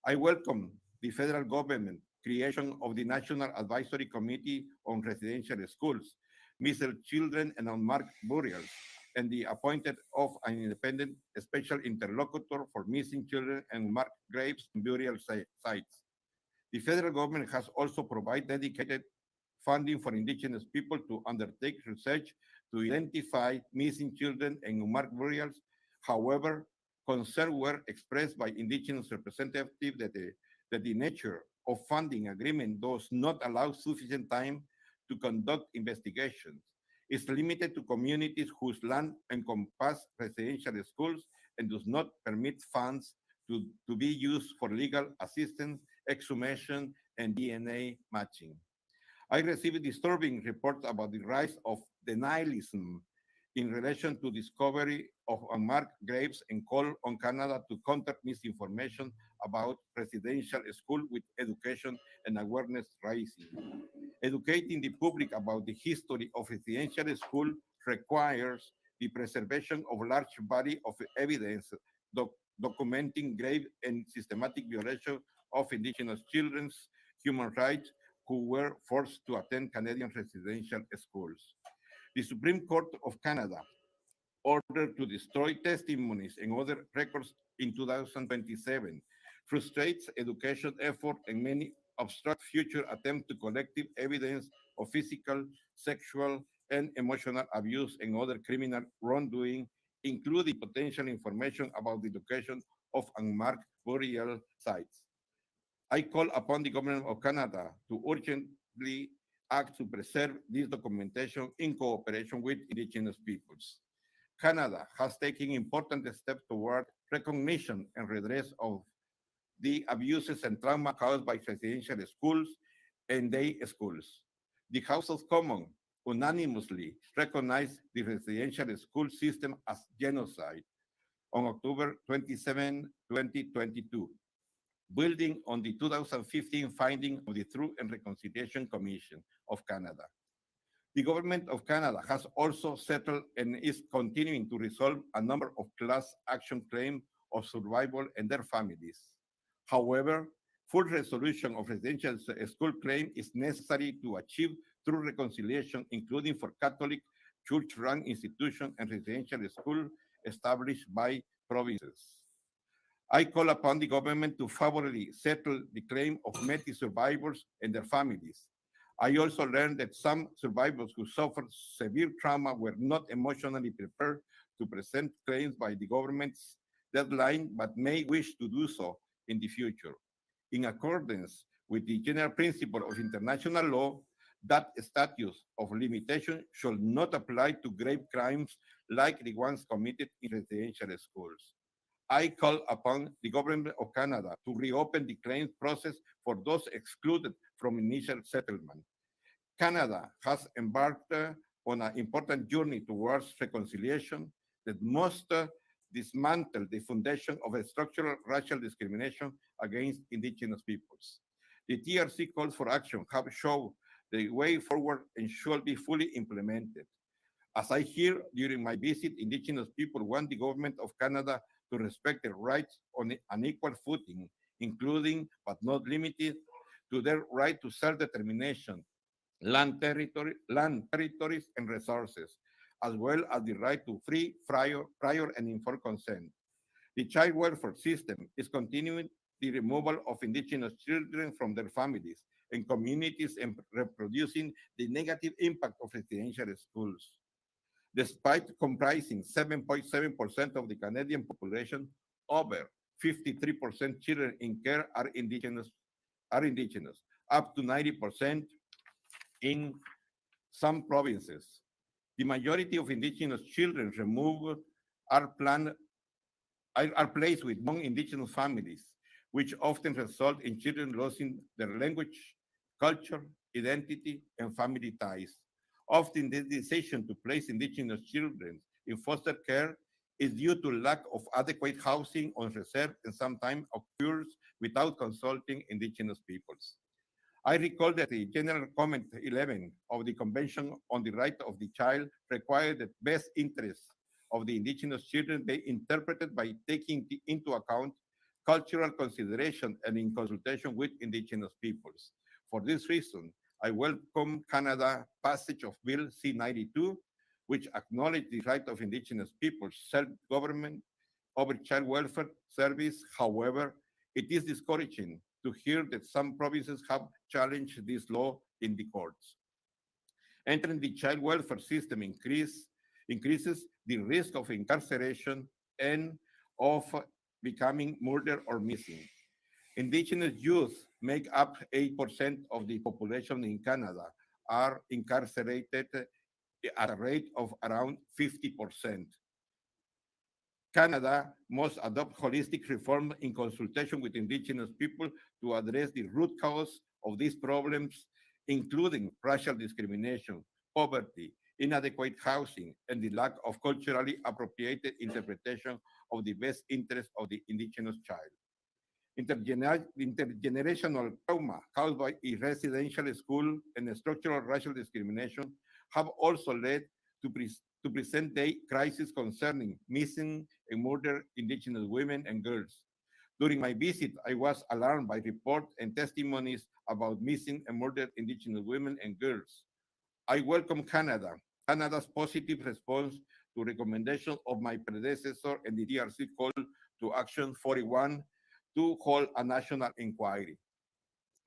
I welcome the federal government creation of the National Advisory Committee on Residential Schools, Missing Children and Unmarked Burials, and the appointed of an independent special interlocutor for missing children and marked graves and burial sites. The federal government has also provided dedicated funding for indigenous people to undertake research to identify missing children and unmarked burials. However, concerns were expressed by indigenous representatives that the nature of funding agreement does not allow sufficient time to conduct investigations. It's limited to communities whose land encompass residential schools and does not permit funds to be used for legal assistance, exhumation, and DNA matching. I received disturbing reports about the rise of denialism in relation to discovery of unmarked graves and call on Canada to counter misinformation about residential school with education and awareness raising. Educating the public about the history of residential school requires the preservation of large body of evidence documenting grave and systematic violation of indigenous children's human rights who were forced to attend Canadian residential schools. The Supreme Court of Canada ordered to destroy testimonies and other records in 2027 frustrates education effort and many obstruct future attempts to collective evidence of physical, sexual, and emotional abuse and other criminal wrongdoing, including potential information about the location of unmarked burial sites. I call upon the government of Canada to urgently act to preserve this documentation in cooperation with indigenous peoples. Canada has taken important steps toward recognition and redress of the abuses and trauma caused by residential schools and day schools. The House of Commons unanimously recognized the residential school system as genocide on October 27, 2022, building on the 2015 finding of the Truth and Reconciliation Commission of Canada. The government of Canada has also settled and is continuing to resolve a number of class action claims of survival and their families. However, full resolution of residential school claim is necessary to achieve true reconciliation, including for Catholic church-run institutions and residential schools established by provinces. I call upon the government to favorably settle the claim of Métis survivors and their families. I also learned that some survivors who suffered severe trauma were not emotionally prepared to present claims by the government's deadline, but may wish to do so in the future. In accordance with the general principle of international law, that statute of limitation should not apply to grave crimes like the ones committed in residential schools. I call upon the government of Canada to reopen the claims process for those excluded from initial settlement. Canada has embarked on an important journey towards reconciliation that must dismantle the foundation of a structural racial discrimination against indigenous peoples. The TRC calls for action have shown the way forward and should be fully implemented. As I hear during my visit, indigenous people want the government of Canada to respect their rights on an equal footing, including but not limited to their right to self-determination, land territories, and resources, as well as the right to free, prior, and informed consent. The child welfare system is continuing the removal of indigenous children from their families and communities and reproducing the negative impact of residential schools. Despite comprising 7.7% of the Canadian population, over 53% children in care are indigenous, up to 90% in some provinces. The majority of indigenous children removed are placed with non-indigenous families, which often result in children losing their language, culture, identity, and family ties. Often, the decision to place indigenous children in foster care is due to lack of adequate housing on reserve and sometimes occurs without consulting indigenous peoples. I recall that the General Comment 11 of the Convention on the Right of the Child required that best interests of the indigenous children be interpreted by taking into account cultural consideration and in consultation with indigenous peoples. For this reason, I welcome Canada's passage of Bill C-92, which acknowledged the right of indigenous peoples' self-government over child welfare service. However, it is discouraging to hear that some provinces have challenged this law in the courts. Entering the child welfare system increases the risk of incarceration and of becoming murdered or missing. Indigenous youth make up 8% of the population in Canada, are incarcerated at a rate of around 50%. Canada must adopt holistic reform in consultation with indigenous people to address the root cause of these problems, including racial discrimination, poverty, inadequate housing, and the lack of culturally appropriated interpretation of the best interest of the indigenous child. Intergenerational trauma caused by a residential school and structural racial discrimination have also led to present-day crisis concerning missing and murdered indigenous women and girls. During my visit, I was alarmed by reports and testimonies about missing and murdered indigenous women and girls. I welcome Canada's positive response to recommendations of my predecessor and the DRC call to Action 41 to hold a national inquiry.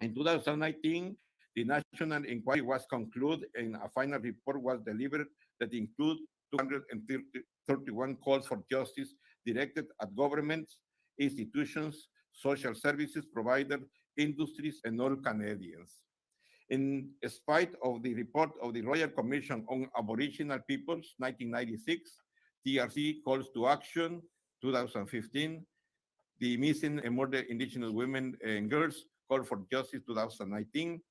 In 2019, the national inquiry was concluded and a final report was delivered that includes 231 calls for justice directed at governments, institutions, social services providers, industries, and all Canadians. In spite of the report of the Royal Commission on Aboriginal Peoples, 1996, DRC calls to action, 2015, the missing and murdered indigenous women and girls call for justice, 2019.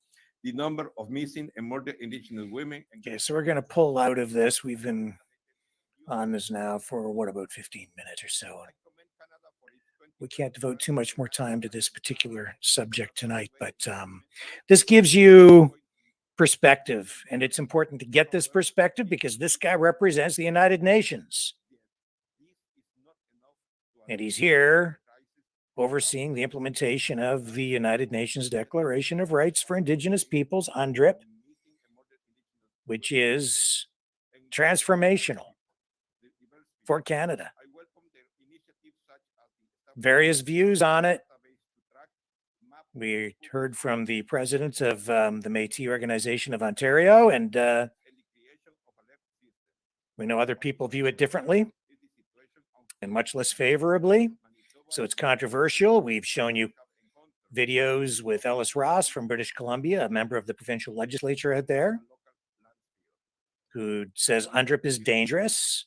The number of missing and murdered indigenous women. Okay, so we're going to pull out of this. We've been on this now for what, about 15 minutes or so. We can't devote too much more time to this particular subject tonight, but this gives you perspective, and it's important to get this perspective because this guy represents the United Nations. And he's here overseeing the implementation of the United Nations Declaration of Rights for Indigenous Peoples, UNDRIP, which is transformational for Canada. Various views on it. We heard from the president of the Métis Organization of Ontario, and we know other people view it differently and much less favorably. So it's controversial. We've shown you videos with Ellis Ross from British Columbia, a member of the provincial legislature out there, who says UNDRIP is dangerous.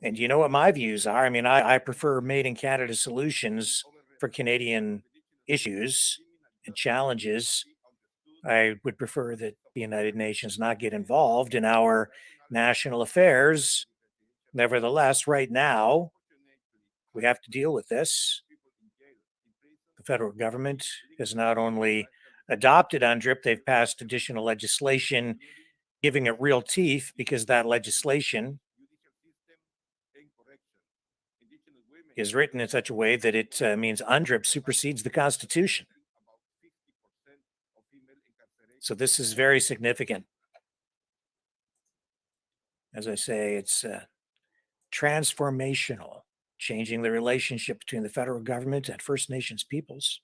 And you know what my views are. I mean, I prefer made in Canada solutions for Canadian issues and challenges. I would prefer that the United Nations not get involved in our national affairs. Nevertheless, right now, we have to deal with this. The federal government has not only adopted UNDRIP, they've passed additional legislation giving it real teeth because that legislation is written in such a way that it means UNDRIP supersedes the Constitution. So this is very significant. As I say, it's transformational, changing the relationship between the federal government and First Nations peoples.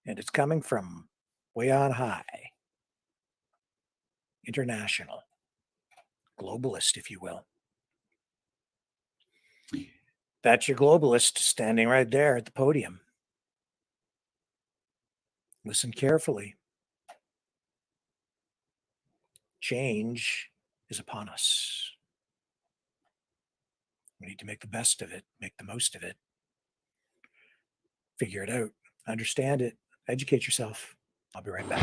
And it's coming from way on high. International, globalist, if you will. That's your globalist standing right there at the podium. Listen carefully. Change is upon us. We need to make the best of it, make the most of it. Figure it out. Understand it. Educate yourself. I'll be right back.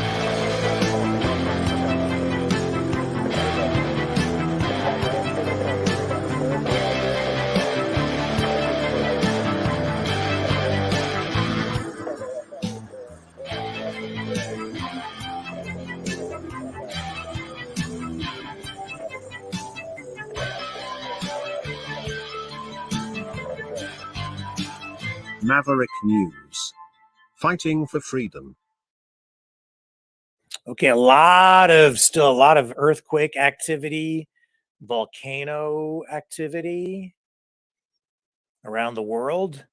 Maverick News. Fighting for freedom. Okay, still a lot of earthquake activity, volcano activity around the world.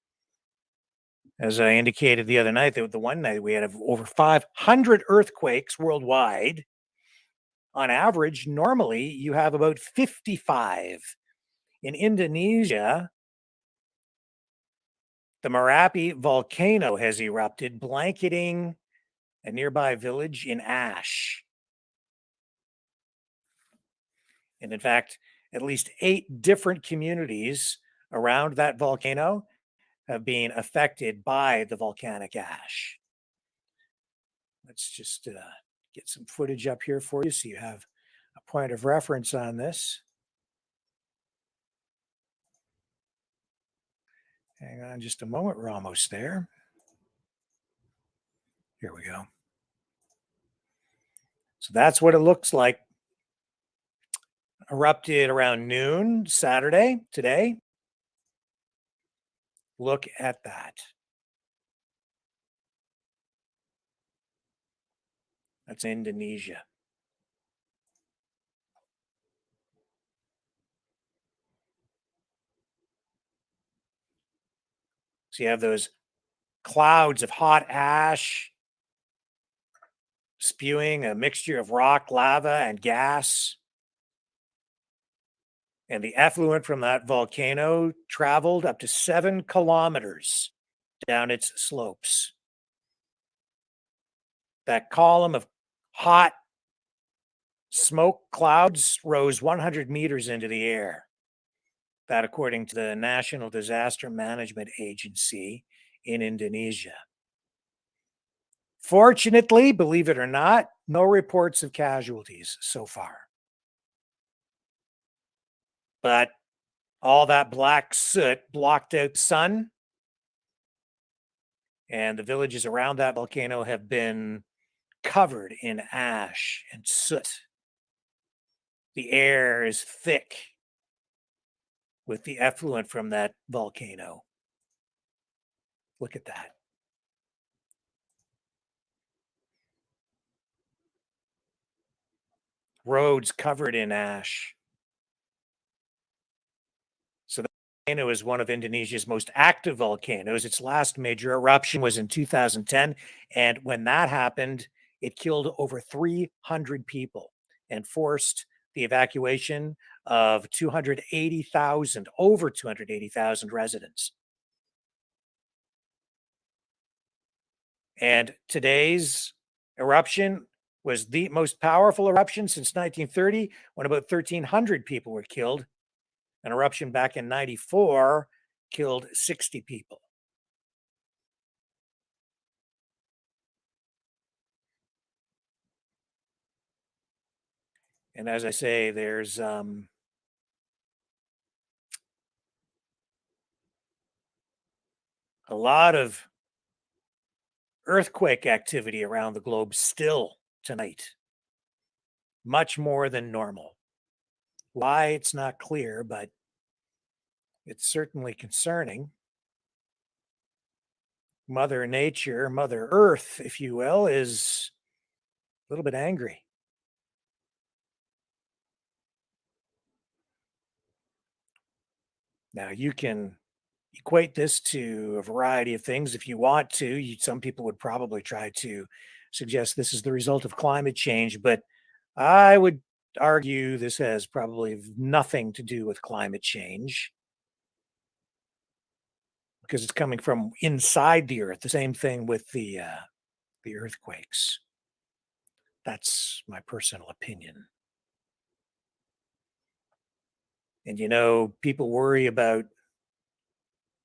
As I indicated the other night, the one night we had over 500 earthquakes worldwide. On average, normally you have about 55. In Indonesia, the Merapi volcano has erupted, blanketing a nearby village in ash. And in fact, at least 8 different communities around that volcano have been affected by the volcanic ash. Let's just get some footage up here for you so you have a point of reference on this. Hang on just a moment. We're almost there. Here we go. So that's what it looks like. Erupted around noon Saturday, today. Look at that. That's Indonesia. So you have those clouds of hot ash spewing a mixture of rock, lava, and gas. And the effluent from that volcano traveled up to 7 kilometers down its slopes. That column of hot smoke clouds rose 100 meters into the air. That, according to the National Disaster Management Agency in Indonesia. Fortunately, believe it or not, no reports of casualties so far. But all that black soot blocked out the sun, and the villages around that volcano have been covered in ash and soot. The air is thick with the effluent from that volcano. Look at that. Roads covered in ash. So the volcano is one of Indonesia's most active volcanoes. Its last major eruption was in 2010. And when that happened, it killed over 300 people and forced the evacuation of over 280,000 residents. And today's eruption was the most powerful eruption since 1930, when about 1,300 people were killed. An eruption back in 94 killed 60 people. And as I say, there's a lot of earthquake activity around the globe still tonight. Much more than normal. Why, it's not clear, but it's certainly concerning. Mother Nature, Mother Earth, if you will, is a little bit angry. Now, you can equate this to a variety of things if you want to. Some people would probably try to suggest this is the result of climate change, but I would argue this has probably nothing to do with climate change, because it's coming from inside the earth. The same thing with the earthquakes. That's my personal opinion. And people worry about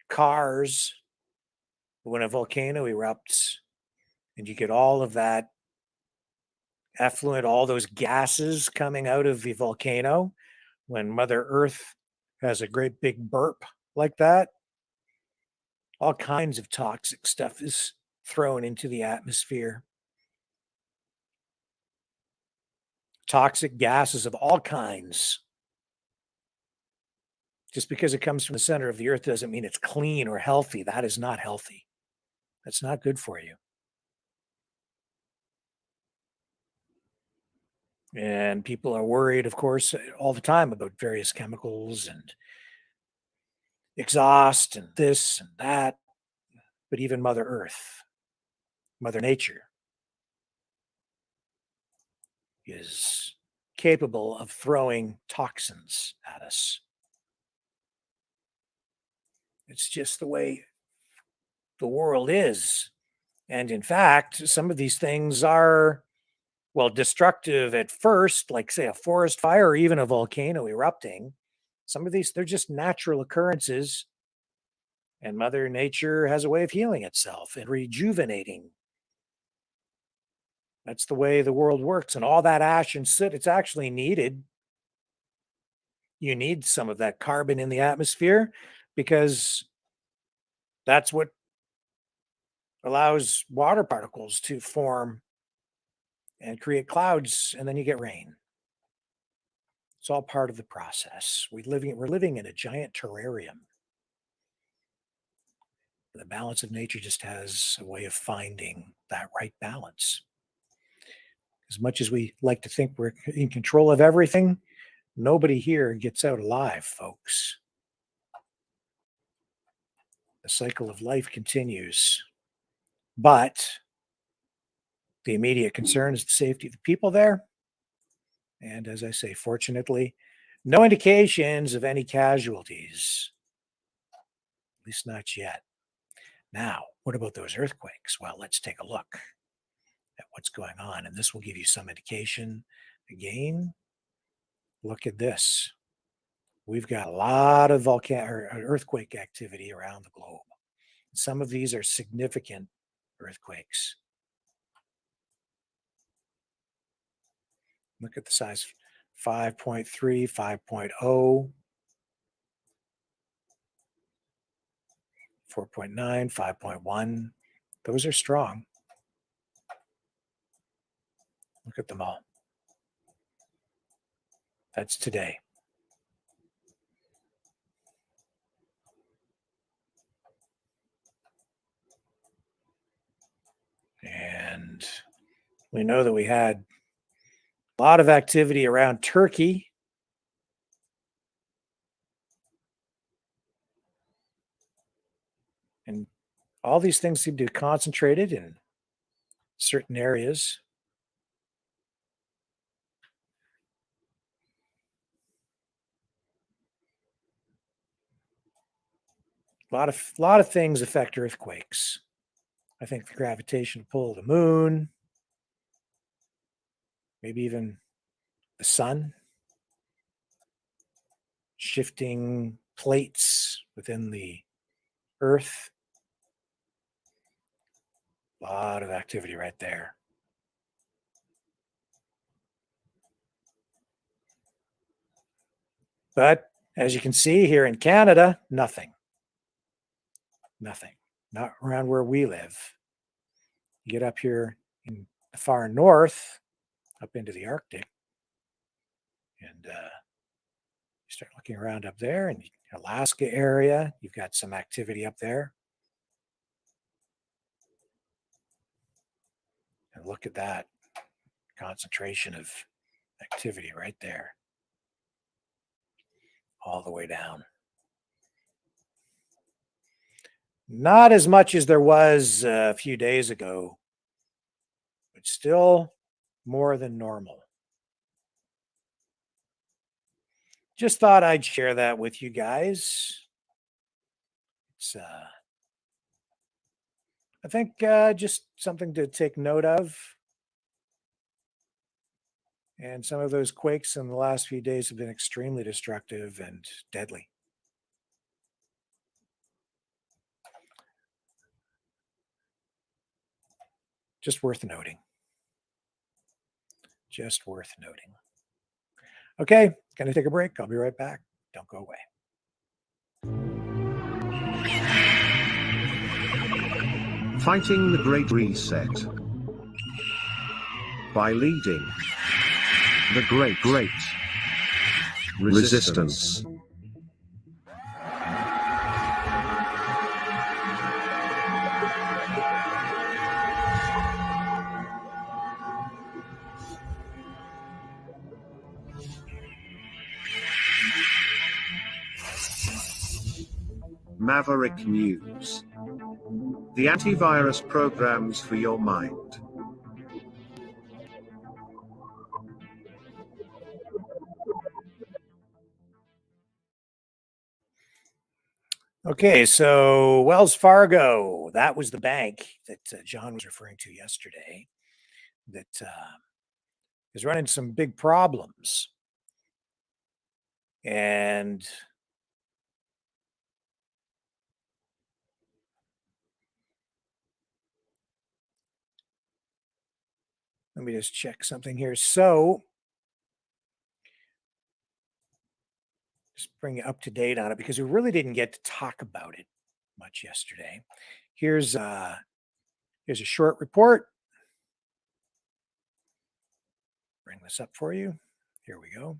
cars When a volcano erupts and you get all of that effluent, all those gases coming out of the volcano, when Mother Earth has a great big burp like that, all kinds of toxic stuff is thrown into the atmosphere. Toxic gases of all kinds. Just because it comes from the center of the earth doesn't mean it's clean or healthy. That is not healthy. That's not good for you. And people are worried, of course, all the time about various chemicals and exhaust and this and that. But even Mother Earth, Mother Nature, is capable of throwing toxins at us. It's just the way the world is. And in fact, some of these things are, well, destructive at first, like, say, a forest fire or even a volcano erupting. Some of these, they're just natural occurrences. And Mother Nature has a way of healing itself and rejuvenating. That's the way the world works. And all that ash and soot, it's actually needed. You need some of that carbon in the atmosphere because that's what allows water particles to form and create clouds, and then you get rain. It's all part of the process. We're living in a giant terrarium. The balance of nature just has a way of finding that right balance. As much as we like to think we're in control of everything, nobody here gets out alive, folks. The cycle of life continues. But the immediate concern is the safety of the people there. And as I say, fortunately, no indications of any casualties, at least not yet. Now, what about those earthquakes? Well, let's take a look at what's going on, and this will give you some indication. Again, look at this. We've got a lot of earthquake activity around the globe. Some of these are significant earthquakes. Look at the size, 5.3, 5.0, 4.9, 5.1. Those are strong. Look at them all. That's today. And we know that we had a lot of activity around Turkey. And all these things seem to be concentrated in certain areas. A lot of things affect earthquakes. I think the gravitational pull of the moon, maybe even the sun, shifting plates within the earth. A lot of activity right there. But as you can see here in Canada, nothing. Nothing. Not around where we live. You get up here in the far north, up into the Arctic, and you start looking around up there, and Alaska area, you've got some activity up there. And look at that concentration of activity right there, all the way down. Not as much as there was a few days ago, but still more than normal. Just thought I'd share that with you guys. It's, I think, just something to take note of. And some of those quakes in the last few days have been extremely destructive and deadly. Just worth noting. Just worth noting. Okay, gonna take a break. I'll be right back. Don't go away. Fighting the Great Reset by leading the Great Resistance. Maverick News. The antivirus programs for your mind. Okay, so Wells Fargo, that was the bank that John was referring to yesterday that is running some big problems. And let me just check something here. So just bring you up to date on it because we really didn't get to talk about it much yesterday. Here's a short report. Bring this up for you. Here we go.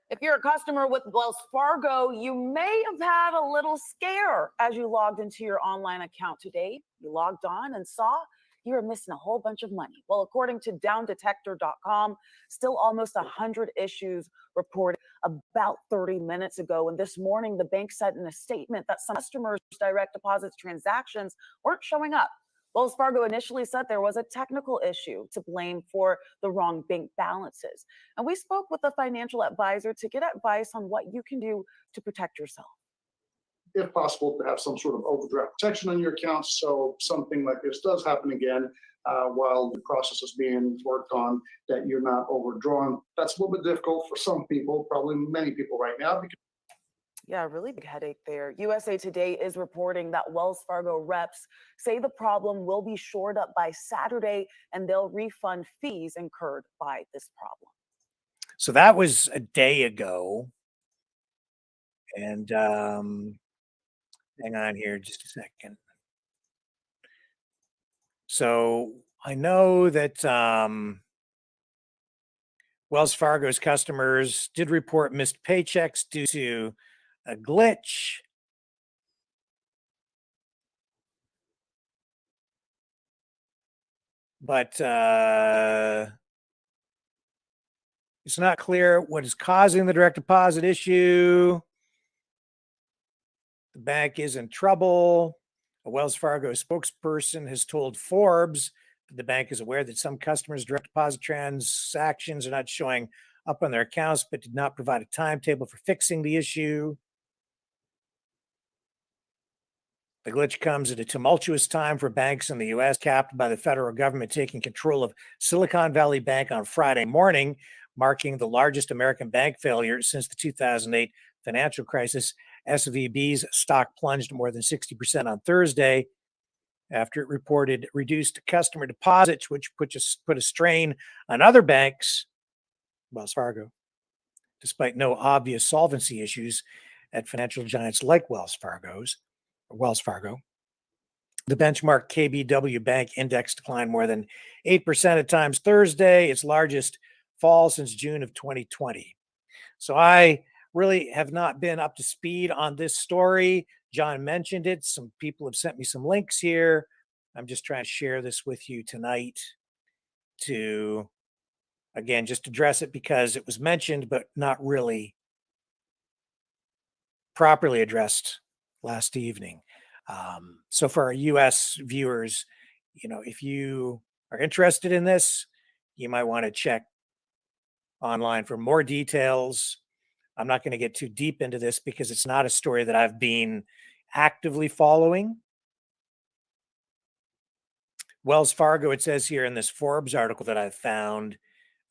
If you're a customer with Wells Fargo, you may have had a little scare as you logged into your online account today. You logged on and saw you were missing a whole bunch of money. Well, according to downdetector.com, still almost 100 issues reported about 30 minutes ago. And this morning, the bank said in a statement that some customers' direct deposits transactions weren't showing up. Wells Fargo initially said there was a technical issue to blame for the wrong bank balances. And we spoke with a financial advisor to get advice on what you can do to protect yourself. If possible, to have some sort of overdraft protection on your account, so something like this does happen again while the process is being worked on, that you're not overdrawn. That's a little bit difficult for some people, probably many people right now. Yeah, really big headache there. USA Today is reporting that Wells Fargo reps say the problem will be shored up by Saturday and they'll refund fees incurred by this problem. So that was a day ago. And hang on here just a second. So I know that Wells Fargo's customers did report missed paychecks due to a glitch. But it's not clear what is causing the direct deposit issue. The bank is in trouble. A Wells Fargo spokesperson has told Forbes that the bank is aware that some customers' direct deposit transactions are not showing up on their accounts, but did not provide a timetable for fixing the issue. The glitch comes at a tumultuous time for banks in the U.S., capped by the federal government taking control of Silicon Valley Bank on Friday morning, marking the largest American bank failure since the 2008 financial crisis. SVB's stock plunged more than 60% on Thursday after it reported reduced customer deposits, which put a strain on other banks, Wells Fargo, despite no obvious solvency issues at financial giants like Wells Fargo. The benchmark KBW Bank index declined more than 8% at times Thursday, its largest fall since June of 2020. So I really have not been up to speed on this story. John mentioned it. Some people have sent me some links here. I'm just trying to share this with you tonight to, again, just address it because it was mentioned, but not really properly addressed last evening. So for our U.S. viewers, if you are interested in this, you might want to check online for more details. I'm not going to get too deep into this because it's not a story that I've been actively following. Wells Fargo, it says here in this Forbes article that I've found,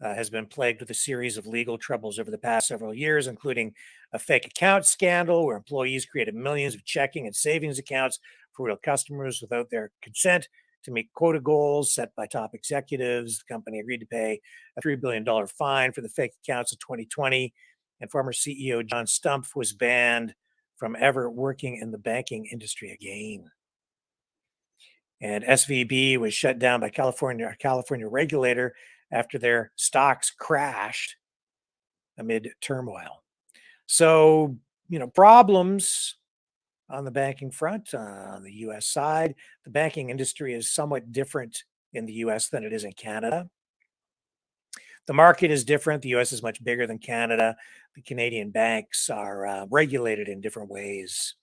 has been plagued with a series of legal troubles over the past several years, including a fake account scandal where employees created millions of checking and savings accounts for real customers without their consent to meet quota goals set by top executives. The company agreed to pay a $3 billion fine for the fake accounts of 2020, and former CEO John Stumpf was banned from ever working in the banking industry again. And SVB was shut down by a California regulator after their stocks crashed amid turmoil. So, problems on the banking front. On the U.S. side, the banking industry is somewhat different in the U.S. than it is in Canada. The market is different. The U.S. is much bigger than Canada. The Canadian banks are regulated in different ways.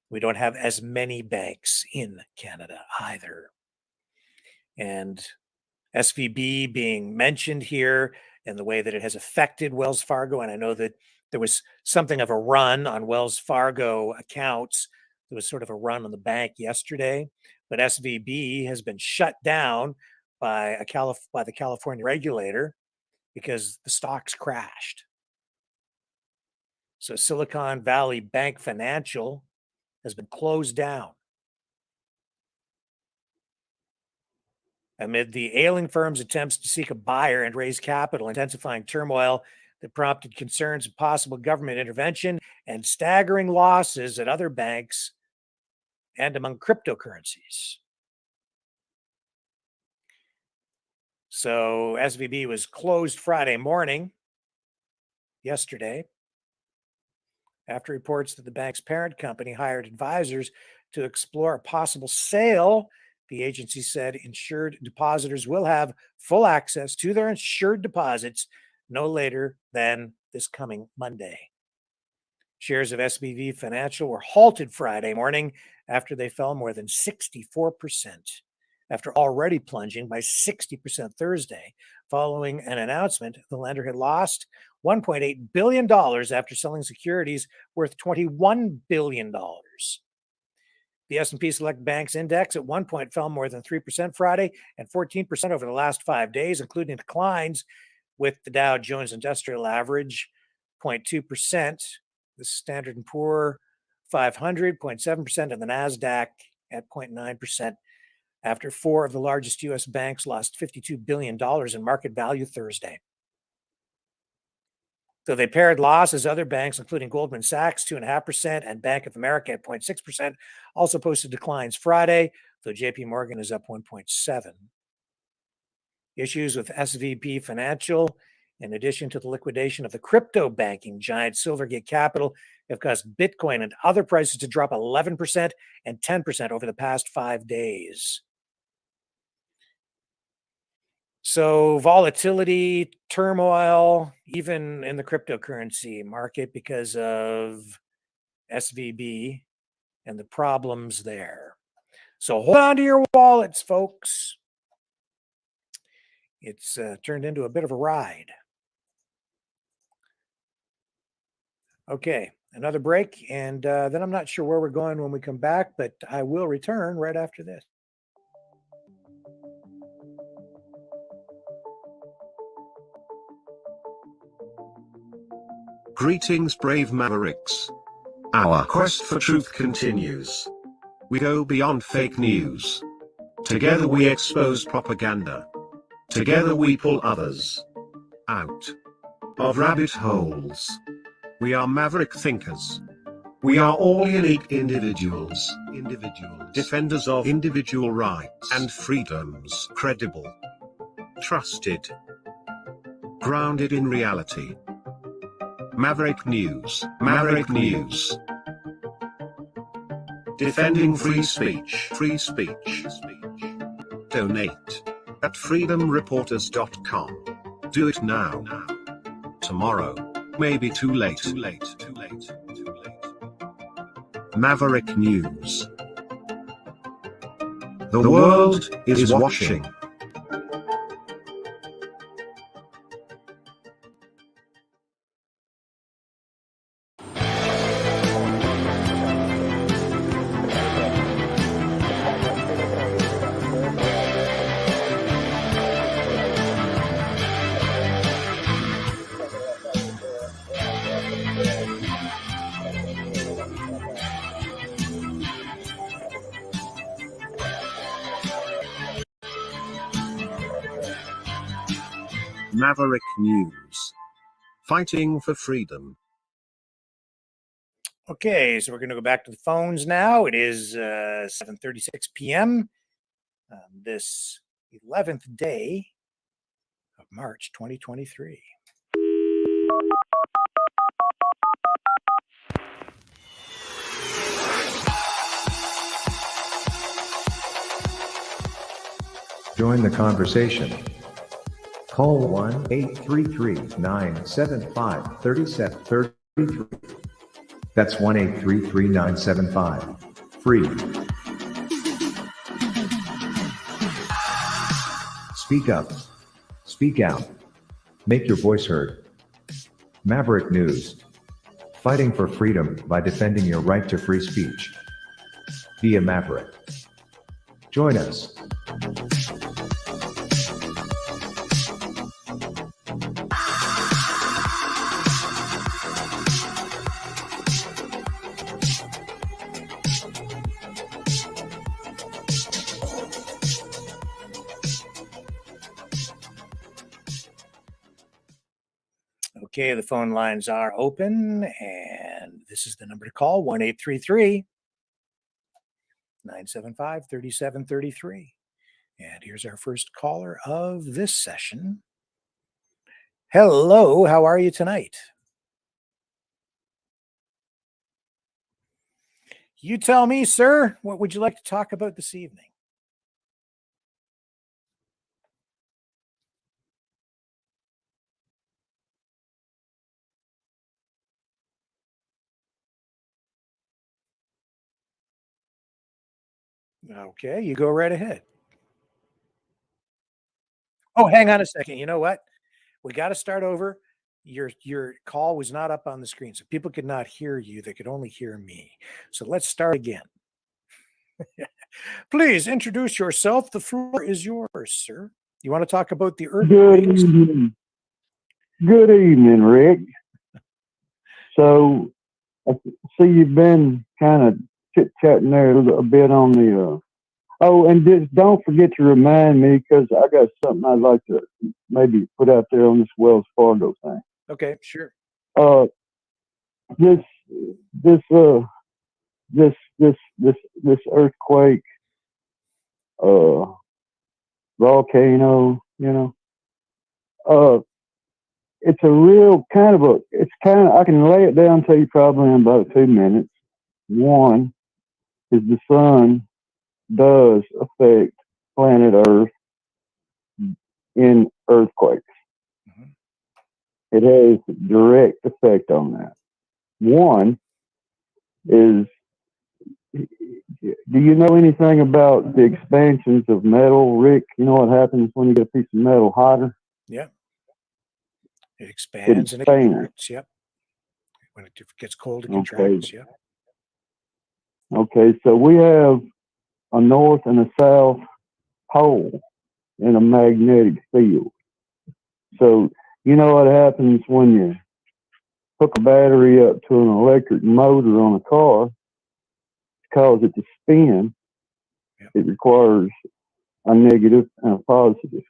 We don't have as many banks in Canada either. And SVB being mentioned here and the way that it has affected Wells Fargo, and I know that there was something of a run on Wells Fargo accounts. There was sort of a run on the bank yesterday, but SVB has been shut down by the California regulator because the stocks crashed. So Silicon Valley Bank Financial has been closed down amid the ailing firm's attempts to seek a buyer and raise capital, intensifying turmoil that prompted concerns of possible government intervention and staggering losses at other banks and among cryptocurrencies. So SVB was closed Friday morning, yesterday, after reports that the bank's parent company hired advisors to explore a possible sale. The agency said insured depositors will have full access to their insured deposits no later than this coming Monday. Shares of SVB Financial were halted Friday morning after they fell more than 64%, after already plunging by 60% Thursday, following an announcement the lender had lost $1.8 billion after selling securities worth $21 billion. The S&P Select Banks Index at one point fell more than 3% Friday and 14% over the last 5 days, including declines with the Dow Jones Industrial Average 0.2%, the Standard & Poor 500 0.7%, and the NASDAQ at 0.9%. After four of the largest U.S. banks lost $52 billion in market value Thursday. So they paired losses. Other banks, including Goldman Sachs, 2.5%, and Bank of America at 0.6%, also posted declines Friday, though JP Morgan is up 1.7%. Issues with SVB Financial, in addition to the liquidation of the crypto banking giant Silvergate Capital, have caused Bitcoin and other prices to drop 11% and 10% over the past 5 days. So volatility, turmoil, even in the cryptocurrency market because of SVB and the problems there. So hold on to your wallets, folks. It's turned into a bit of a ride. Okay, another break, and then I'm not sure where we're going when we come back, but I will return right after this. Greetings, brave Mavericks. Our quest for truth continues. We go beyond fake news. Together we expose propaganda. Together we pull others out of rabbit holes. We are maverick thinkers. We are all unique individuals, defenders of individual rights and freedoms, credible, trusted, grounded in reality. Maverick News, Maverick News. Defending free speech, free speech. Donate at freedomreporters.com. Do it now. Tomorrow may be too late. Maverick News. The world is watching. Maverick News. Fighting for freedom. Okay, so we're going to go back to the phones now. It is 7:36 p.m. This 11th day of March 2023. Join the conversation. Call 1-833-975-3733. That's 1-833-975. Free. Speak up. Speak out. Make your voice heard. Maverick News. Fighting for freedom by defending your right to free speech. Be a Maverick. Join us. Okay, the phone lines are open, and this is the number to call, 1-833-975-3733. And here's our first caller of this session. Hello, how are you tonight? You tell me, sir, what would you like to talk about this evening? Okay, you go right ahead. Oh, hang on a second. You know what? We got to start over. Your call was not up on the screen, so people could not hear you. They could only hear me. So let's start again. Please introduce yourself. The floor is yours, sir. You want to talk about the earthquakes? Good evening, Rick. So I see you've been kind of chit-chatting there a little bit on the oh, and just don't forget to remind me, because I got something I'd like to maybe put out there on this Wells Fargo thing. Okay, sure. This earthquake, volcano, it's a real I can lay it down to you probably in about 2 minutes. One is the sun does affect planet Earth in earthquakes. It has a direct effect on that. One is, do you know anything about the expansions of metal, Rick? You know what happens when you get a piece of metal hotter? Yeah. It expands and it contracts. Yep. When it gets cold, it contracts. Yep. Okay, so we have a north and a south pole in a magnetic field. So you know what happens when you hook a battery up to an electric motor on a car, to cause it to spin, it requires a negative and a positive.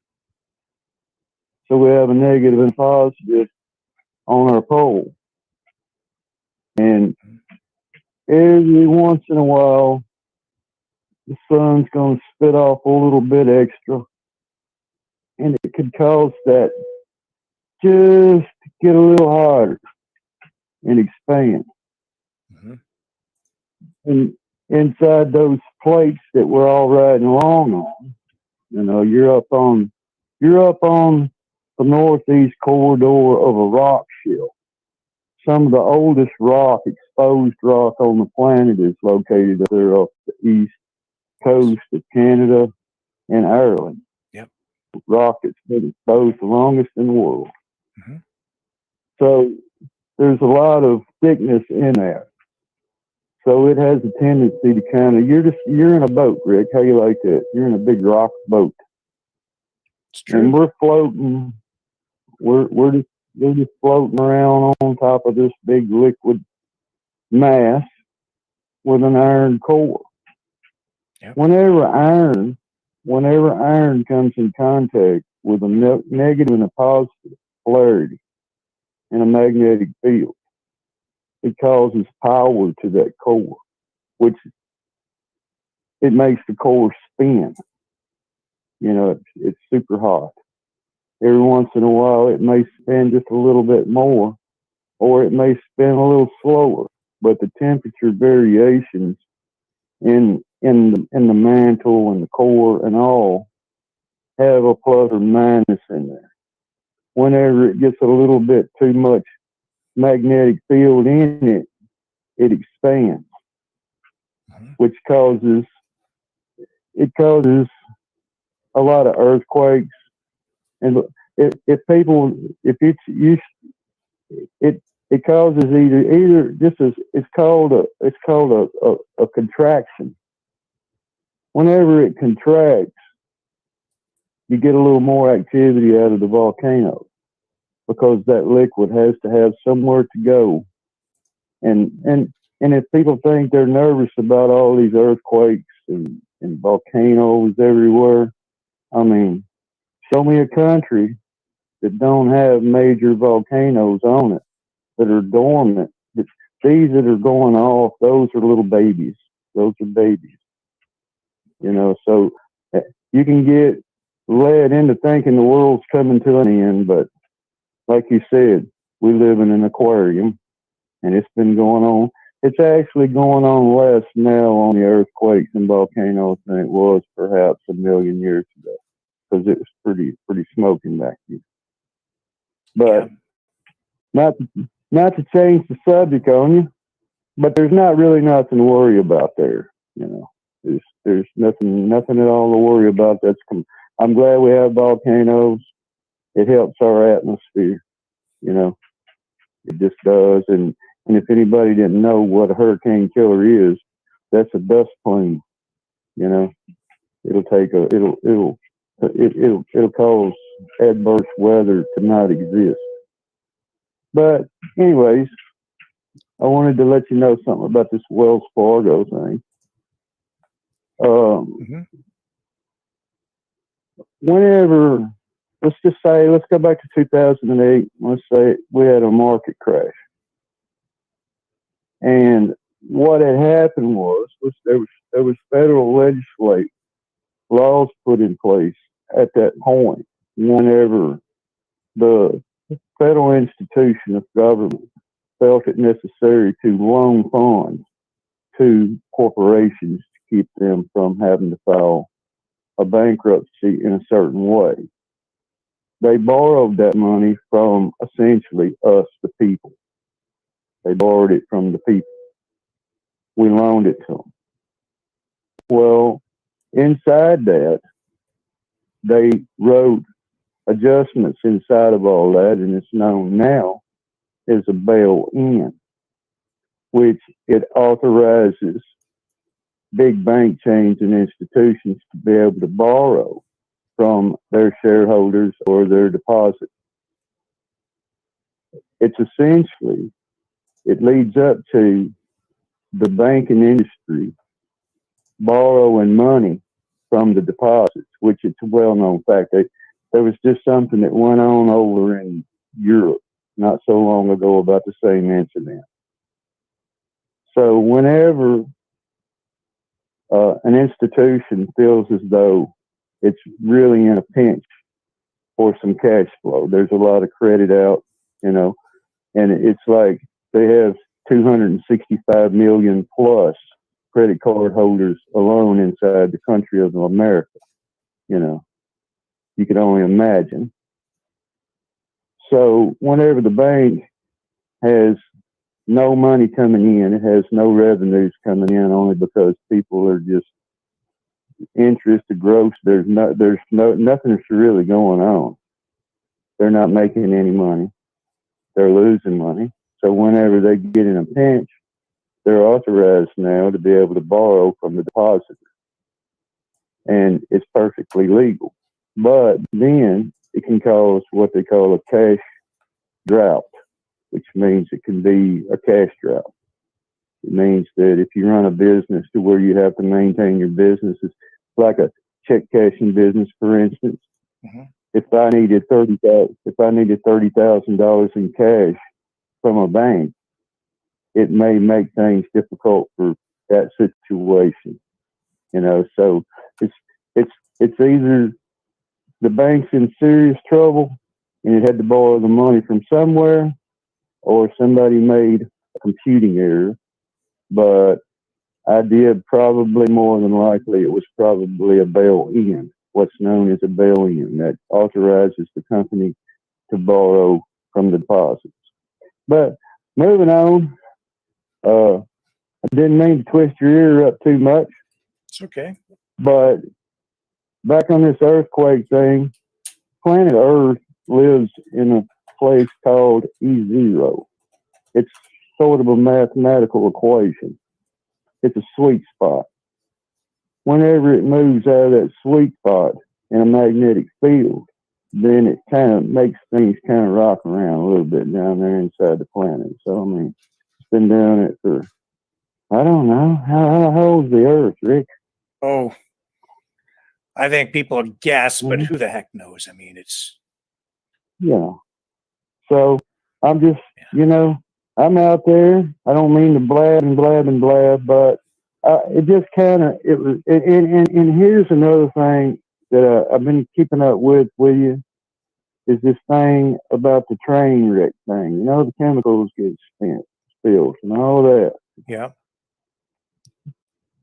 So we have a negative and positive on our pole. And every once in a while, the sun's going to spit off a little bit extra. And it could cause that just to get a little harder and expand. And inside those plates that we're all riding along on, you're up on the northeast corridor of a rock shelf. Some of the oldest exposed rock on the planet is located up there off the east coast of Canada and Ireland. Yep. Rock that's been exposed the longest in the world. So there's a lot of thickness in there. So it has a tendency to kind of, you're in a boat, Rick. How you like that? You're in a big rock boat. It's true. And we're floating. We're just floating around on top of this big liquid mass with an iron core. Whenever iron comes in contact with a negative and a positive polarity in a magnetic field. It causes power to that core, which it makes the core spin. You know, it's super hot. Every once in a while, it may spin just a little bit more, or it may spin a little slower. But the temperature variations in the mantle and the core and all have a plus or minus in there. Whenever it gets a little bit too much magnetic field in it, it expands, which causes a lot of earthquakes. And it causes either it's called a contraction. Whenever it contracts, you get a little more activity out of the volcano because that liquid has to have somewhere to go. And if people think they're nervous about all these earthquakes and volcanoes everywhere, I mean, show me a country that don't have major volcanoes on it, that are dormant. These that are going off, those are little babies. Those are babies. You know, so you can get led into thinking the world's coming to an end, but like you said, we live in an aquarium, and it's been going on. It's actually going on less now on the earthquakes and volcanoes than it was perhaps a million years ago, because it was pretty smoking back then. But not to change the subject on you, but there's not really nothing to worry about there. You know, there's nothing at all to worry about. I'm glad we have volcanoes. It helps our atmosphere. You know, it just does. And if anybody didn't know what a hurricane killer is, that's a dust plume. You know, it'll cause adverse weather to not exist. But anyways, I wanted to let you know something about this Wells Fargo thing. Whenever, let's go back to 2008. Let's say we had a market crash. And what had happened was there was federal legislative laws put in place at that point whenever the federal institution of government felt it necessary to loan funds to corporations to keep them from having to file a bankruptcy in a certain way. They borrowed that money from essentially us, the people. They borrowed it from the people. We loaned it to them. Well, inside that, they wrote adjustments inside of all that, and it's known now as a bail-in, which it authorizes big bank chains and institutions to be able to borrow from their shareholders or their deposits. It's essentially, it leads up to the banking industry borrowing money from the deposits, which it's a well-known fact. There was just something that went on over in Europe not so long ago about the same incident. So whenever an institution feels as though it's really in a pinch for some cash flow, there's a lot of credit out, you know, and it's like they have 265 million plus credit card holders alone inside the country of America. You know, you can only imagine. So whenever the bank has no money coming in, it has no revenues coming in, only because people are just interested, gross. There's nothing's really going on. They're not making any money. They're losing money. So whenever they get in a pinch, they're authorized now to be able to borrow from the depositor. And it's perfectly legal. But then it can cause what they call a cash drought, which means it can be a cash drought. It means that if you run a business to where you have to maintain your business, it's like a check cashing business, for instance. if I needed $30,000 in cash from a bank, it may make things difficult for that situation. So it's either the bank's in serious trouble and it had to borrow the money from somewhere, or somebody made a computing error. But I did probably more than likely, it was probably a bail-in, what's known as a bail-in, that authorizes the company to borrow from the deposits. But moving on, I didn't mean to twist your ear up too much. It's okay. But back on this earthquake thing, planet Earth lives in a place called E0. It's sort of a mathematical equation. It's a sweet spot. Whenever it moves out of that sweet spot in a magnetic field, then it kind of makes things kind of rock around a little bit down there inside the planet. So, I mean, it's been doing it for, I don't know, how old's the Earth, Rick? Oh, I think people guess, but who the heck knows? I mean, it's... Yeah. So, I'm just, I'm out there. I don't mean to blab and blab and blab, but it just kind of, it was, and here's another thing that I've been keeping up with you, is this thing about the train wreck thing. The chemicals get spilled and all that. Yeah.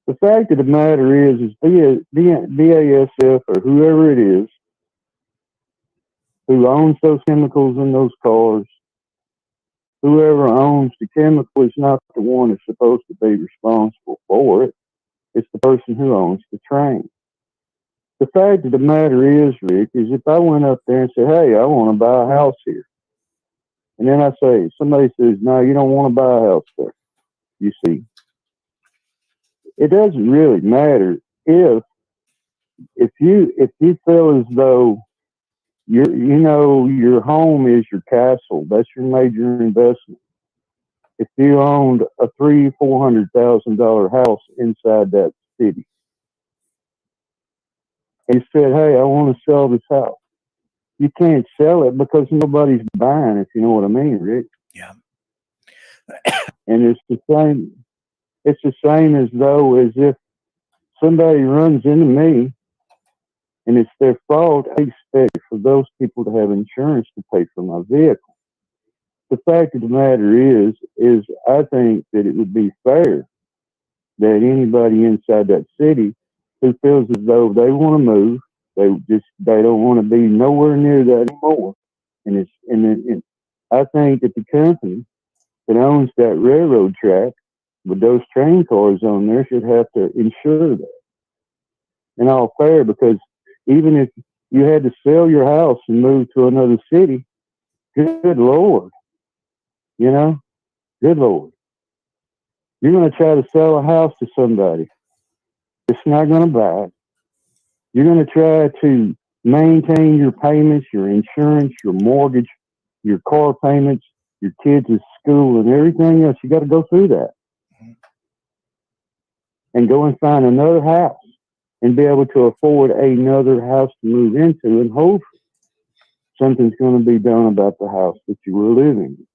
The fact of the matter is BASF or whoever it is who owns those chemicals in those cars, whoever owns the chemical is not the one that's supposed to be responsible for it. It's the person who owns the train. The fact of the matter is, Rick, is if I went up there and said, hey, I want to buy a house here. And then somebody says, no, you don't want to buy a house there. You see, it doesn't really matter if you feel as though your home is your castle. That's your major investment. If you owned a $400,000 house inside that city, and you said, "Hey, I want to sell this house," you can't sell it because nobody's buying. If you know what I mean, Rick. Yeah. And it's the same. It's the same as if somebody runs into me and it's their fault. I expect for those people to have insurance to pay for my vehicle. The fact of the matter is I think that it would be fair that anybody inside that city who feels as though they want to move, they don't want to be nowhere near that anymore. And I think that the company that owns that railroad track with those train cars on there should have to insure that. And all fair, because even if you had to sell your house and move to another city, good Lord, good Lord. You're going to try to sell a house to somebody. It's not going to buy it. You're going to try to maintain your payments, your insurance, your mortgage, your car payments, your kids' school, and everything else. You got to go through that. And go and find another house and be able to afford another house to move into and hold for. Something's going to be done about the house that you were living in.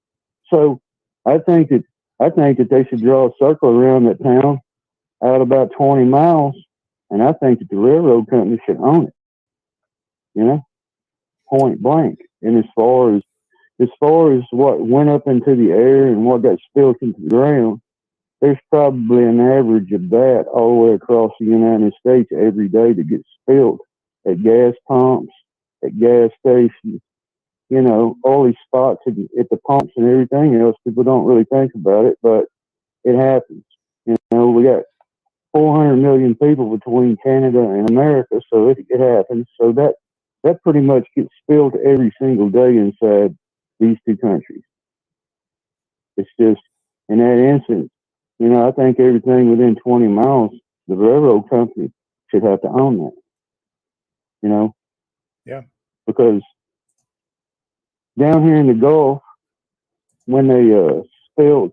So I think that they should draw a circle around that town out about 20 miles, and I think that the railroad company should own it. Point blank. And as far as what went up into the air and what got spilled into the ground, there's probably an average of that all the way across the United States every day that gets spilled at gas pumps, at gas stations, all these spots at the pumps and everything else. People don't really think about it, but it happens. We got 400 million people between Canada and America, so it happens. So that pretty much gets spilled every single day inside these two countries. It's just, in that instance, I think everything within 20 miles, the railroad company should have to own that. Yeah. Because down here in the Gulf, when they spilled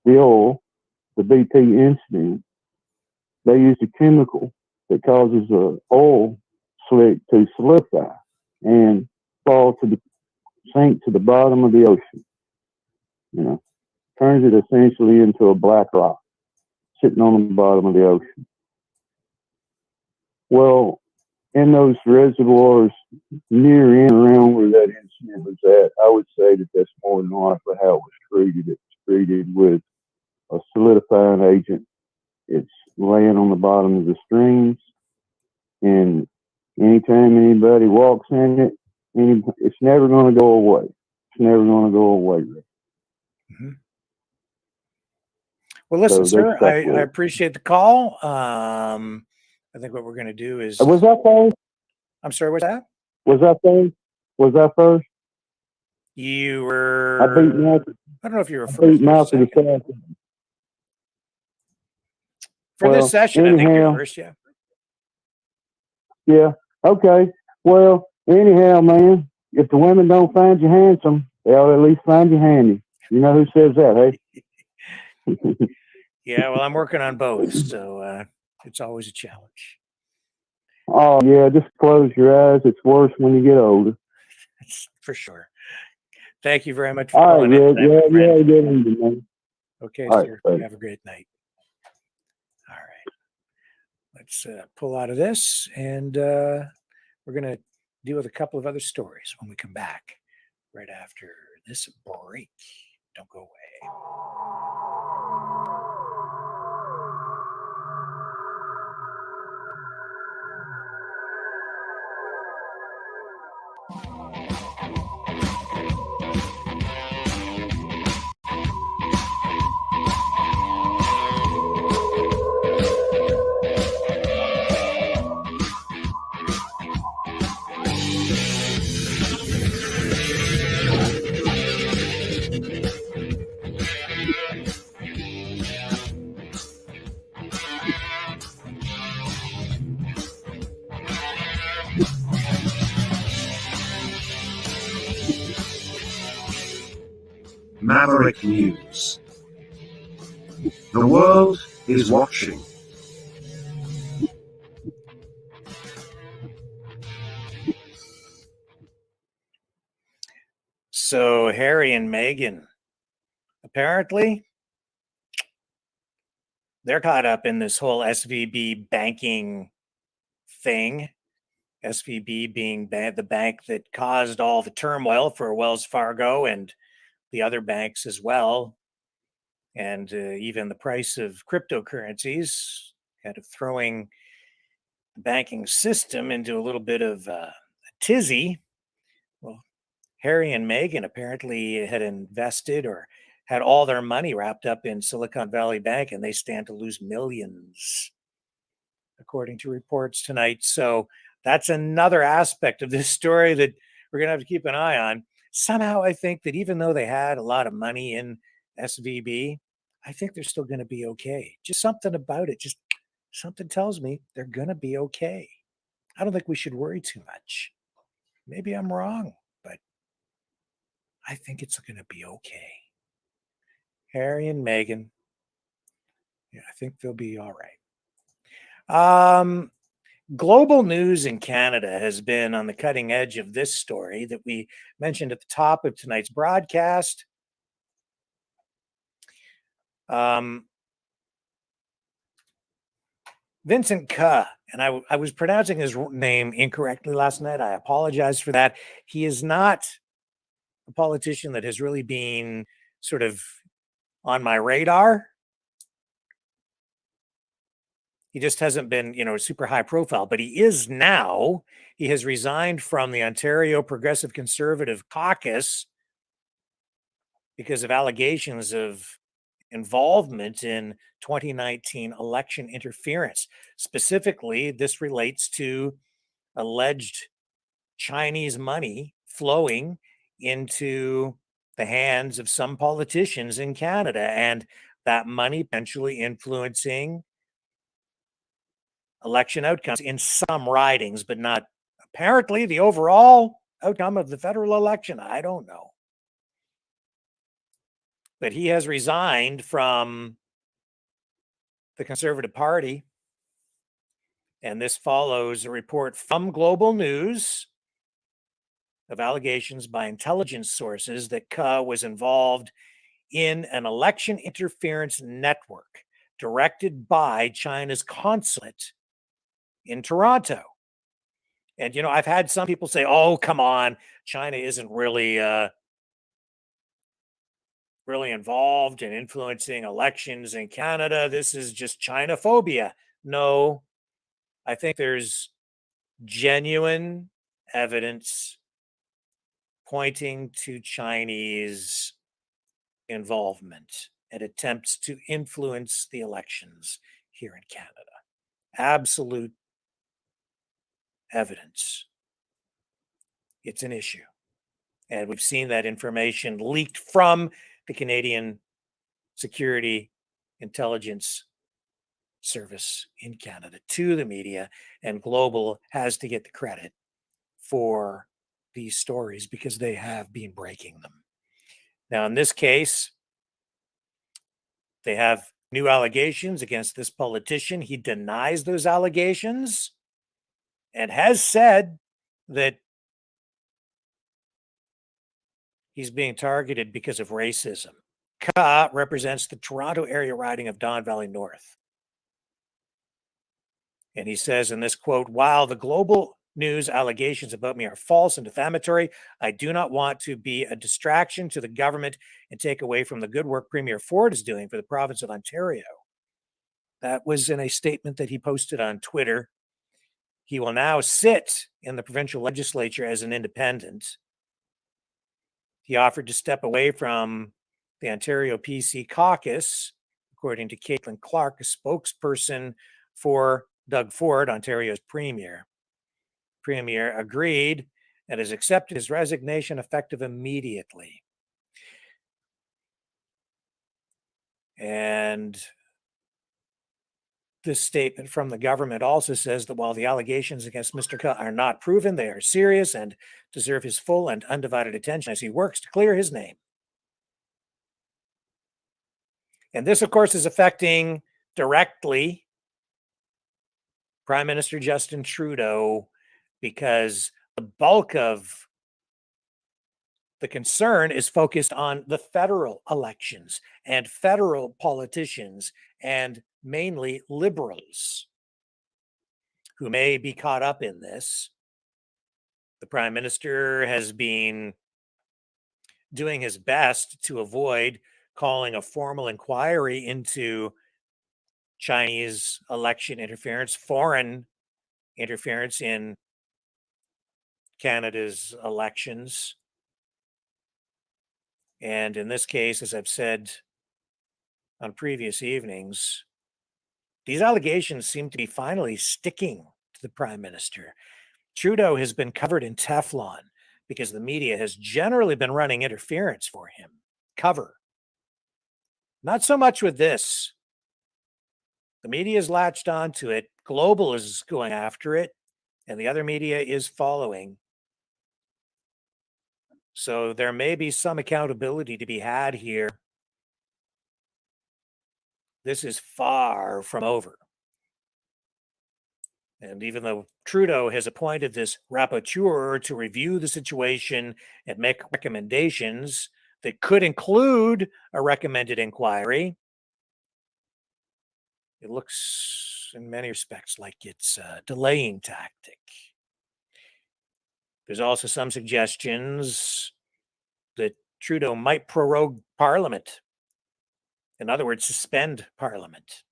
the oil, the BP incident, they used a chemical that causes the oil slick to solidify. and sink to the bottom of the ocean. You know, turns it essentially into a black rock sitting on the bottom of the ocean. Well, in those reservoirs near and around where that incident was at, I would say that that's more than likely how it was treated. It's treated with a solidifying agent. It's laying on the bottom of the streams, and anytime anybody walks in it, it's never going to go away. It's never going to go away. Mm-hmm. Well, listen, sir, I appreciate the call. I think what we're going to do is. Was that first? I'm sorry, what's that? Was that first? Was that first? You were. I beat Mouth. I don't know if you were first. Beat Mouth of the South. For this session, anyhow, I think you're first, yeah. Yeah. Okay. Well, anyhow, man, if the women don't find you handsome, they'll at least find you handy. You know who says that, hey? Yeah, well, I'm working on both, so it's always a challenge. Oh, yeah, just close your eyes. It's worse when you get older. For sure. Thank you very much for calling in. Yeah. Okay, all sir. Right, have a great night. All right. Let's pull out of this, and we're going to deal with a couple of other stories when we come back right after this break. Don't go away. Maverick News. The world is watching. So Harry and Meghan, apparently, they're caught up in this whole SVB banking thing. SVB being the bank that caused all the turmoil for Wells Fargo and the other banks as well. And even the price of cryptocurrencies, kind of throwing the banking system into a little bit of a tizzy. Well, Harry and Meghan apparently had invested or had all their money wrapped up in Silicon Valley Bank, and they stand to lose millions, according to reports tonight. So that's another aspect of this story that we're going to have to keep an eye on. Somehow I think that even though they had a lot of money in SVB, I think they're still going to be okay. Just something about it. Just something tells me they're going to be okay. I don't think we should worry too much. Maybe I'm wrong, but I think it's going to be okay. Harry and Meghan, yeah, I think they'll be all right. Global news in Canada has been on the cutting edge of this story that we mentioned at the top of tonight's broadcast. Vincent Ke, and I was pronouncing his name incorrectly last night. I apologize for that. He is not a politician that has really been sort of on my radar. He just hasn't been, super high profile, but he is now. He has resigned from the Ontario Progressive Conservative Caucus because of allegations of involvement in 2019 election interference. Specifically, this relates to alleged Chinese money flowing into the hands of some politicians in Canada, and that money potentially influencing election outcomes in some ridings, but not apparently the overall outcome of the federal election. I don't know. But he has resigned from the Conservative Party. And this follows a report from Global News of allegations by intelligence sources that Ke was involved in an election interference network directed by China's consulate in Toronto. And, you know, I've had some people say, oh, come on, China isn't really involved in influencing elections in Canada. This is just China-phobia. No, I think there's genuine evidence pointing to Chinese involvement and attempts to influence the elections here in Canada. Absolute evidence. It's an issue. And we've seen that information leaked from the Canadian Security Intelligence Service in Canada to the media, and Global has to get the credit for these stories because they have been breaking them. Now, in this case, they have new allegations against this politician. He denies those allegations and has said that he's being targeted because of racism. Ke represents the Toronto area riding of Don Valley North. And he says in this quote, while the Global News allegations about me are false and defamatory, I do not want to be a distraction to the government and take away from the good work Premier Ford is doing for the province of Ontario. That was in a statement that he posted on Twitter. He will now sit in the provincial legislature as an independent. He offered to step away from the Ontario PC caucus, according to Caitlin Clark, a spokesperson for Doug Ford, Ontario's premier. Premier agreed and has accepted his resignation effective immediately. And this statement from the government also says that while the allegations against Mr. Ke are not proven, they are serious and deserve his full and undivided attention as he works to clear his name. And this, of course, is affecting directly Prime Minister Justin Trudeau, because the bulk of the concern is focused on the federal elections and federal politicians, and mainly liberals who may be caught up in this. The Prime Minister has been doing his best to avoid calling a formal inquiry into Chinese election interference, foreign interference in Canada's elections. And in this case, as I've said on previous evenings, these allegations seem to be finally sticking to the Prime Minister. Trudeau has been covered in Teflon because the media has generally been running interference for him. Cover. Not so much with this. The media is latched onto it. Global is going after it, and the other media is following. So there may be some accountability to be had here. This is far from over. And even though Trudeau has appointed this rapporteur to review the situation and make recommendations that could include a recommended inquiry, it looks in many respects like it's a delaying tactic. There's also some suggestions that Trudeau might prorogue Parliament. In other words, suspend Parliament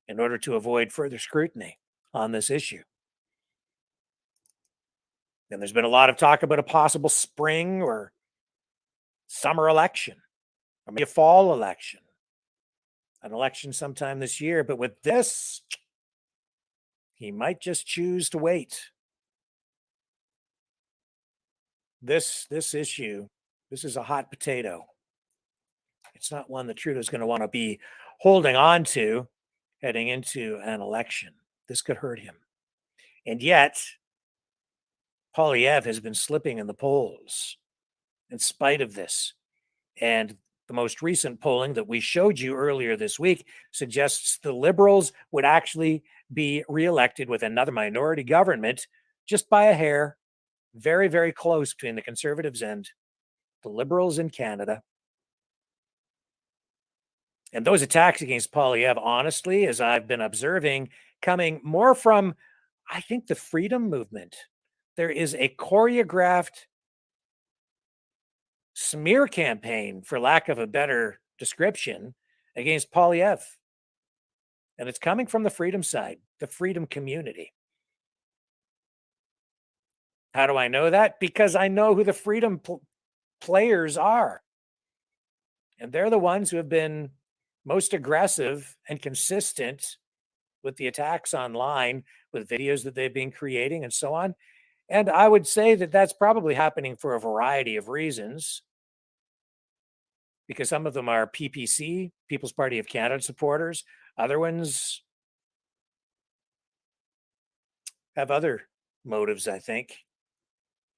in order to avoid further scrutiny on this issue. And there's been a lot of talk about a possible spring or summer election, or maybe a fall election, an election sometime this year. But with this, he might just choose to wait. This issue, this is a hot potato. It's not one that Trudeau's going to want to be holding on to heading into an election. This could hurt him. And yet, Poilievre has been slipping in the polls in spite of this. And the most recent polling that we showed you earlier this week suggests the Liberals would actually be reelected with another minority government just by a hair. very, very close between the Conservatives and the Liberals in Canada. And those attacks against Poilievre, honestly, as I've been observing, coming more from, I think, the freedom movement. There is a choreographed smear campaign, for lack of a better description, against Poilievre. And it's coming from the freedom side, the freedom community. How do I know that? Because I know who the freedom players are. And they're the ones who have been most aggressive and consistent with the attacks online, with videos that they've been creating and so on. And I would say that that's probably happening for a variety of reasons, because some of them are PPC, People's Party of Canada supporters. Other ones have other motives, I think.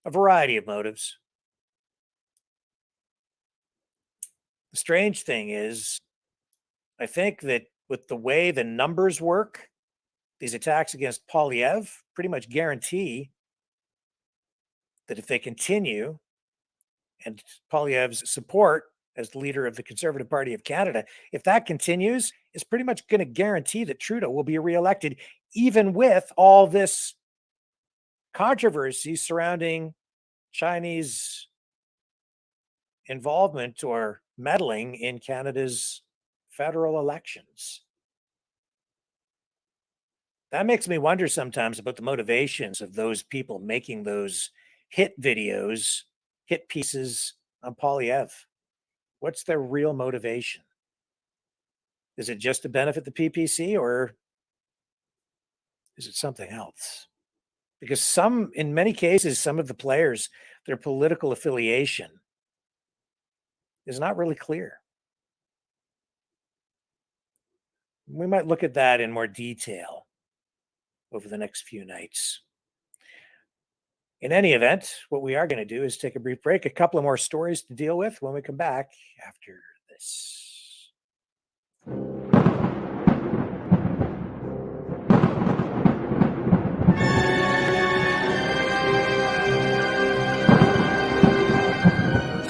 A variety of motives. The strange thing is, I think that with the way the numbers work, these attacks against Poilievre pretty much guarantee that if they continue, and Poilievre's support as the leader of the Conservative Party of Canada, if that continues, it's pretty much going to guarantee that Trudeau will be reelected, even with all this controversy surrounding Chinese involvement or meddling in Canada's federal elections. That makes me wonder sometimes about the motivations of those people making those hit videos, hit pieces on Poilievre. What's their real motivation? Is it just to benefit the PPC, or is it something else? Because in many cases, some of the players, their political affiliation is not really clear. We might look at that in more detail over the next few nights. In any event, what we are going to do is take a brief break, a couple of more stories to deal with when we come back after this.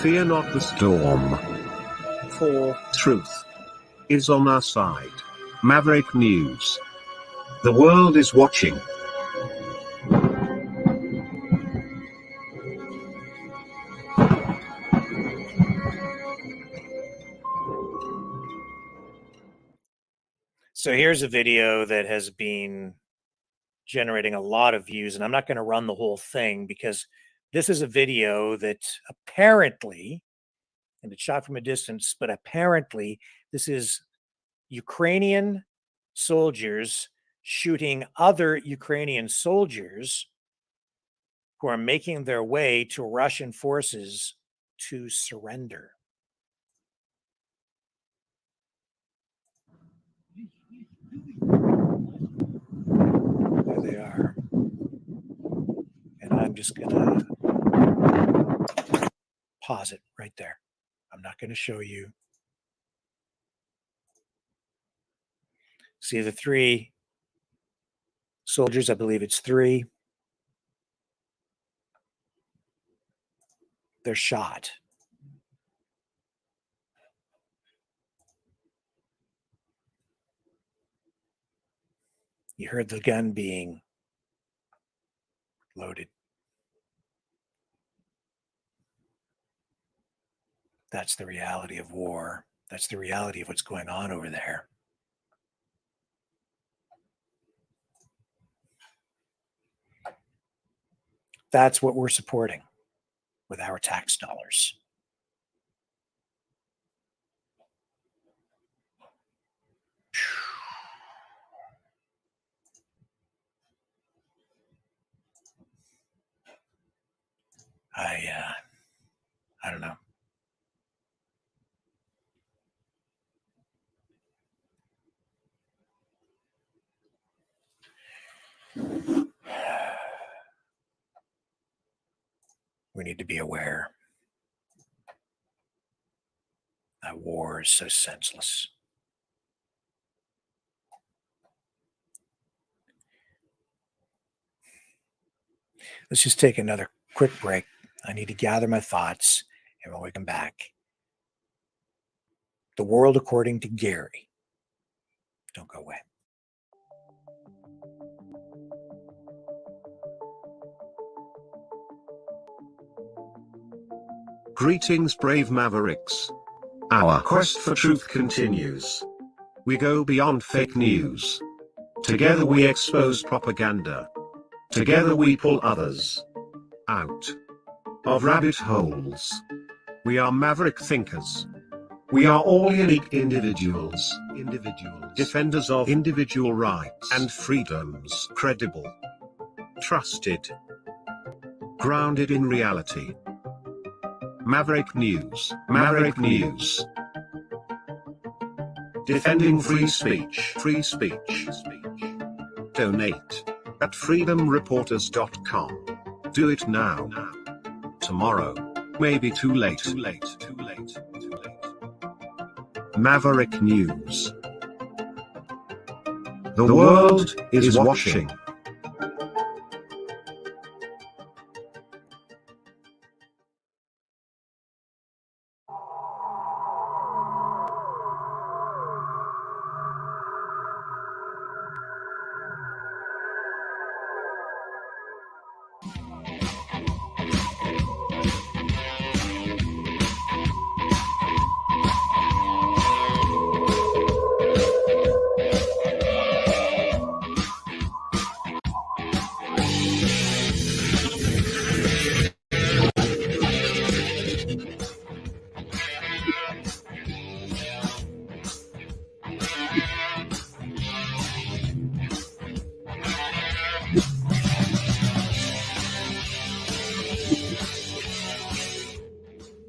Fear not the storm, for truth is on our side. Maverick News. The world is watching. So here's a video that has been generating a lot of views, and I'm not going to run the whole thing because this is a video that apparently, and it's shot from a distance, but apparently this is Ukrainian soldiers shooting other Ukrainian soldiers who are making their way to Russian forces to surrender. There they are. And I'm just going to pause it right there. I'm not going to show you. See the three soldiers, I believe it's three. They're shot. You heard the gun being loaded. That's the reality of war. That's the reality of what's going on over there. That's what we're supporting with our tax dollars. I don't know. We need to be aware that war is so senseless. Let's just take another quick quick break. I need to gather my thoughts. And when we come back, the world according to Gary. Don't go away. Greetings, brave Mavericks. Our quest for truth continues. We go beyond fake news. Together we expose propaganda. Together we pull others out of rabbit holes. We are maverick thinkers. We are all unique individuals, defenders of individual rights and freedoms, credible, trusted, grounded in reality. Maverick News, Maverick News. Defending free speech, free speech. Donate at freedomreporters.com. Do it now. Tomorrow may be too late. Maverick News. The world is watching.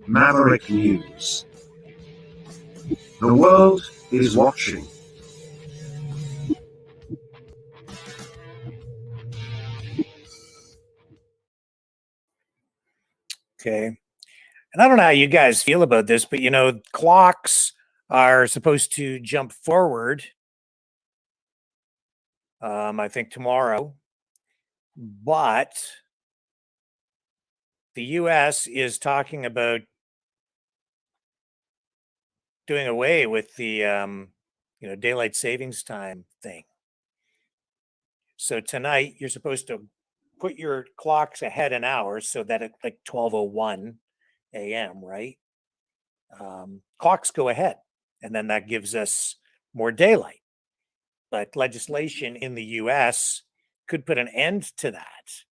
Maverick News. The world is watching. Okay. And I don't know how you guys feel about this, but clocks are supposed to jump forward. I think tomorrow. But the US is talking about doing away with the daylight savings time thing. So tonight you're supposed to put your clocks ahead an hour so that at like 12:01 a.m., right? Clocks go ahead, and then that gives us more daylight. But legislation in the US could put an end to that.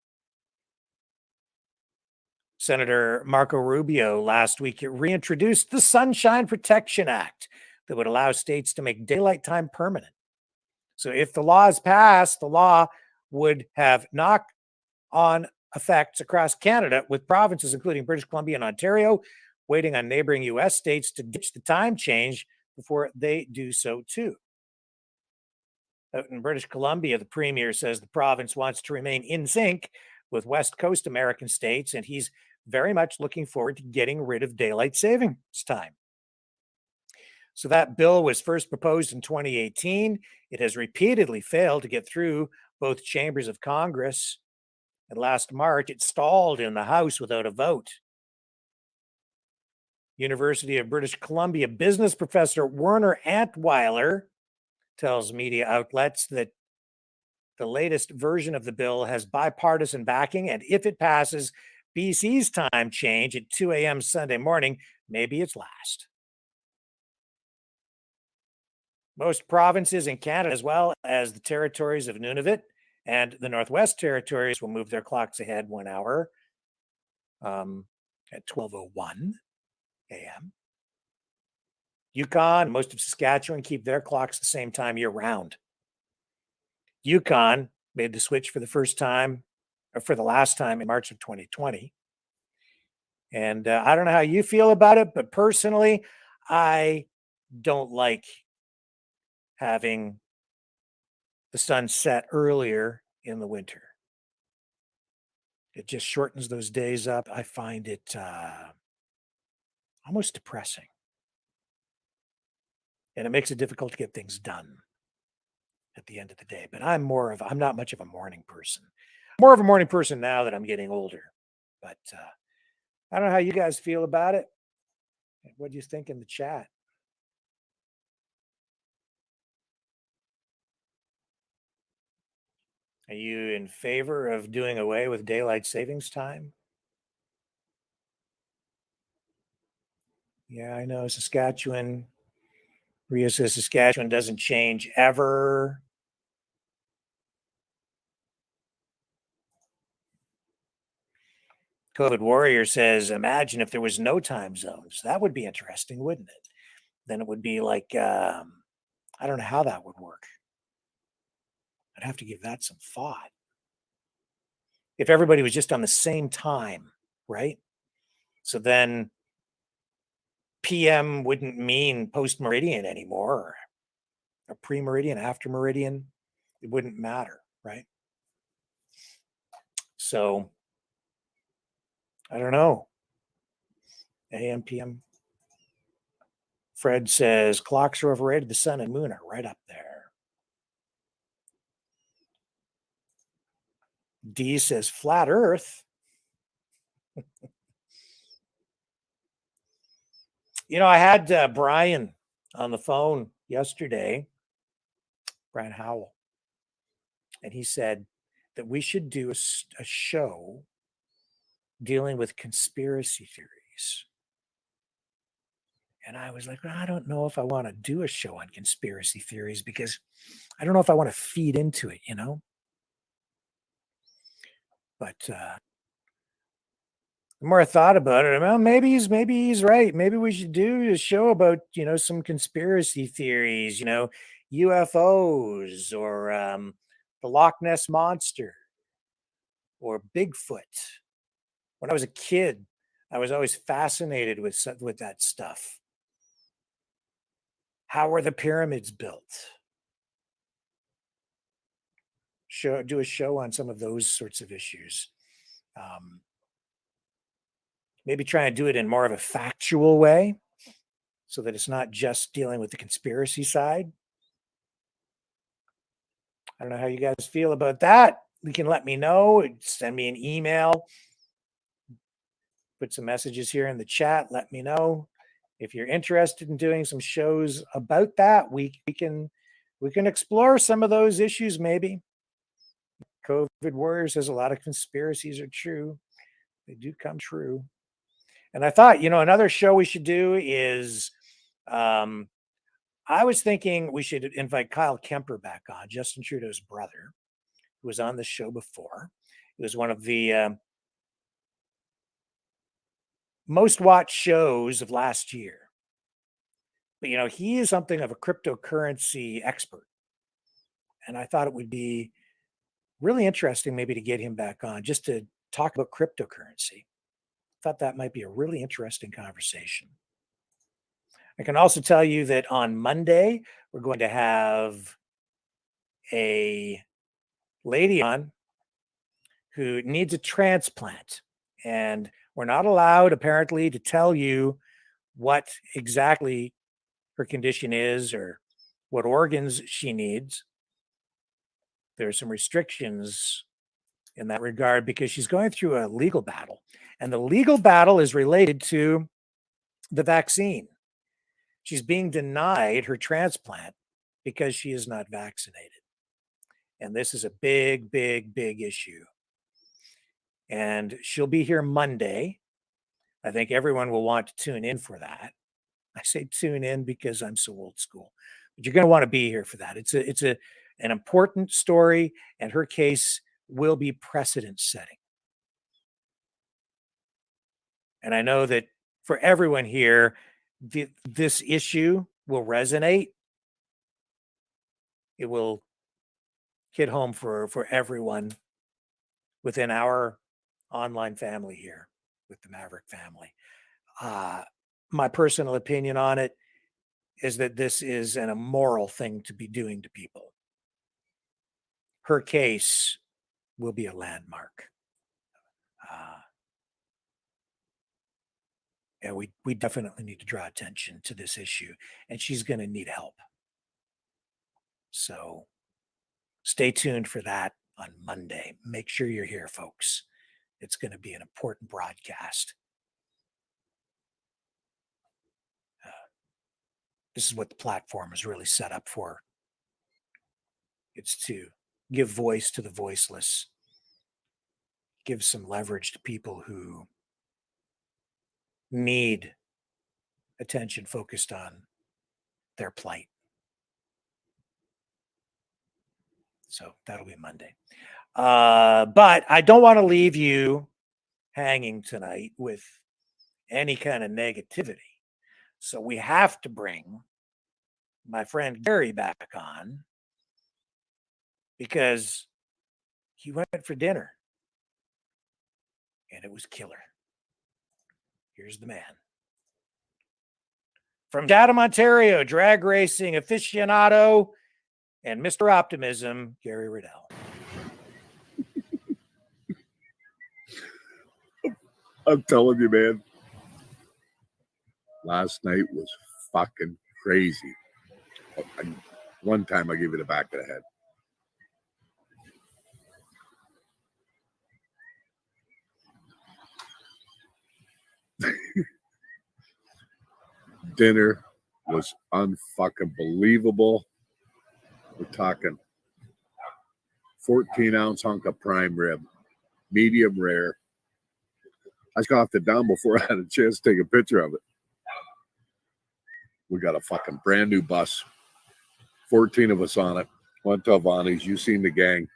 Senator Marco Rubio last week reintroduced the Sunshine Protection Act that would allow states to make daylight time permanent. So if the law is passed, the law would have knock-on effects across Canada, with provinces including British Columbia and Ontario waiting on neighboring US states to ditch the time change before they do so too. Out in British Columbia, the premier says the province wants to remain in sync with West Coast American states, and he's very much looking forward to getting rid of daylight savings time. So that bill was first proposed in 2018. It has repeatedly failed to get through both chambers of Congress. And last March, it stalled in the House without a vote. University of British Columbia business professor Werner Antweiler tells media outlets that the latest version of the bill has bipartisan backing, and if it passes, BC's time change at 2 a.m. Sunday morning may be its last. Most provinces in Canada, as well as the territories of Nunavut and the Northwest Territories, will move their clocks ahead 1 hour at 12:01 a.m. Yukon and most of Saskatchewan keep their clocks the same time year-round. Yukon made the switch for the first time, or for the last time, in March of 2020. And I don't know how you feel about it, but personally, I don't like having the sun set earlier in the winter. It just shortens those days up. I find it almost depressing. And it makes it difficult to get things done at the end of the day. But I'm not much of a morning person. More of a morning person now that I'm getting older. But I don't know how you guys feel about it. What do you think in the chat? Are you in favor of doing away with daylight savings time? Yeah, I know Saskatchewan. Ria says Saskatchewan doesn't change ever. COVID Warrior says, imagine if there was no time zones. That would be interesting, wouldn't it? Then it would be like, I don't know how that would work. I'd have to give that some thought. If everybody was just on the same time, right? So then PM wouldn't mean post-meridian anymore, or pre-meridian, after meridian. It wouldn't matter, right? So I don't know. AM, PM. Fred says clocks are overrated. The sun and moon are right up there. D says flat earth. You know, I had Brian on the phone yesterday, Brian Howell, and he said that we should do a show dealing with conspiracy theories. And I was like, well, I don't know if I want to do a show on conspiracy theories because I don't know if I want to feed into it, you know? But the more I thought about it, well, maybe he's right. Maybe we should do a show about, you know, some conspiracy theories, you know, UFOs or the Loch Ness Monster or Bigfoot. When I was a kid, I was always fascinated with that stuff. How were the pyramids built? Do a show on some of those sorts of issues. Maybe try and do it in more of a factual way so that it's not just dealing with the conspiracy side. I don't know how you guys feel about that. You can let me know. Send me an email. Put some messages here in the chat. Let me know. If you're interested in doing some shows about that, we can explore some of those issues maybe. COVID Warrior says a lot of conspiracies are true. They do come true. And I thought, you know, another show we should do is, I was thinking we should invite Kyle Kemper back on, Justin Trudeau's brother, who was on the show before. It was one of the most watched shows of last year. But, you know, he is something of a cryptocurrency expert. And I thought it would be really interesting maybe to get him back on just to talk about cryptocurrency. Thought that might be a really interesting conversation. I can also tell you that on Monday, we're going to have a lady on who needs a transplant. And we're not allowed, apparently, to tell you what exactly her condition is or what organs she needs. There are some restrictions in that regard because she's going through a legal battle. And the legal battle is related to the vaccine. She's being denied her transplant because she is not vaccinated. And this is a big, big, big issue. And she'll be here Monday. I think everyone will want to tune in for that. I say tune in because I'm so old school, but you're going to want to be here for that. It's an important story, and her case will be precedent setting. And I know that for everyone here, this issue will resonate. It will hit home for everyone within our online family here with the Maverick family. My personal opinion on it is that this is an immoral thing to be doing to people. Her case will be a landmark. And we definitely need to draw attention to this issue, and she's going to need help. So stay tuned for that on Monday. Make sure you're here, folks. it's going to be an important broadcast. This is what the platform is really set up for. It's to give voice to the voiceless, give some leverage to people who need attention focused on their plight. So that'll be Monday. But I don't want to leave you hanging tonight with any kind of negativity. So we have to bring my friend Gary back on because he went for dinner and it was killer. Here's the man. From Chatham, Ontario, drag racing aficionado and Mr. Optimism, Gary Riddell. I'm telling you, man. Last night was fucking crazy. One time I gave you the back of the head. Dinner was unfucking believable. We're talking 14-ounce hunk of prime rib, medium rare. I scoffed it down before I had a chance to take a picture of it. We got a fucking brand new bus. 14 of us on it. Went to Avani's. You seen the gang.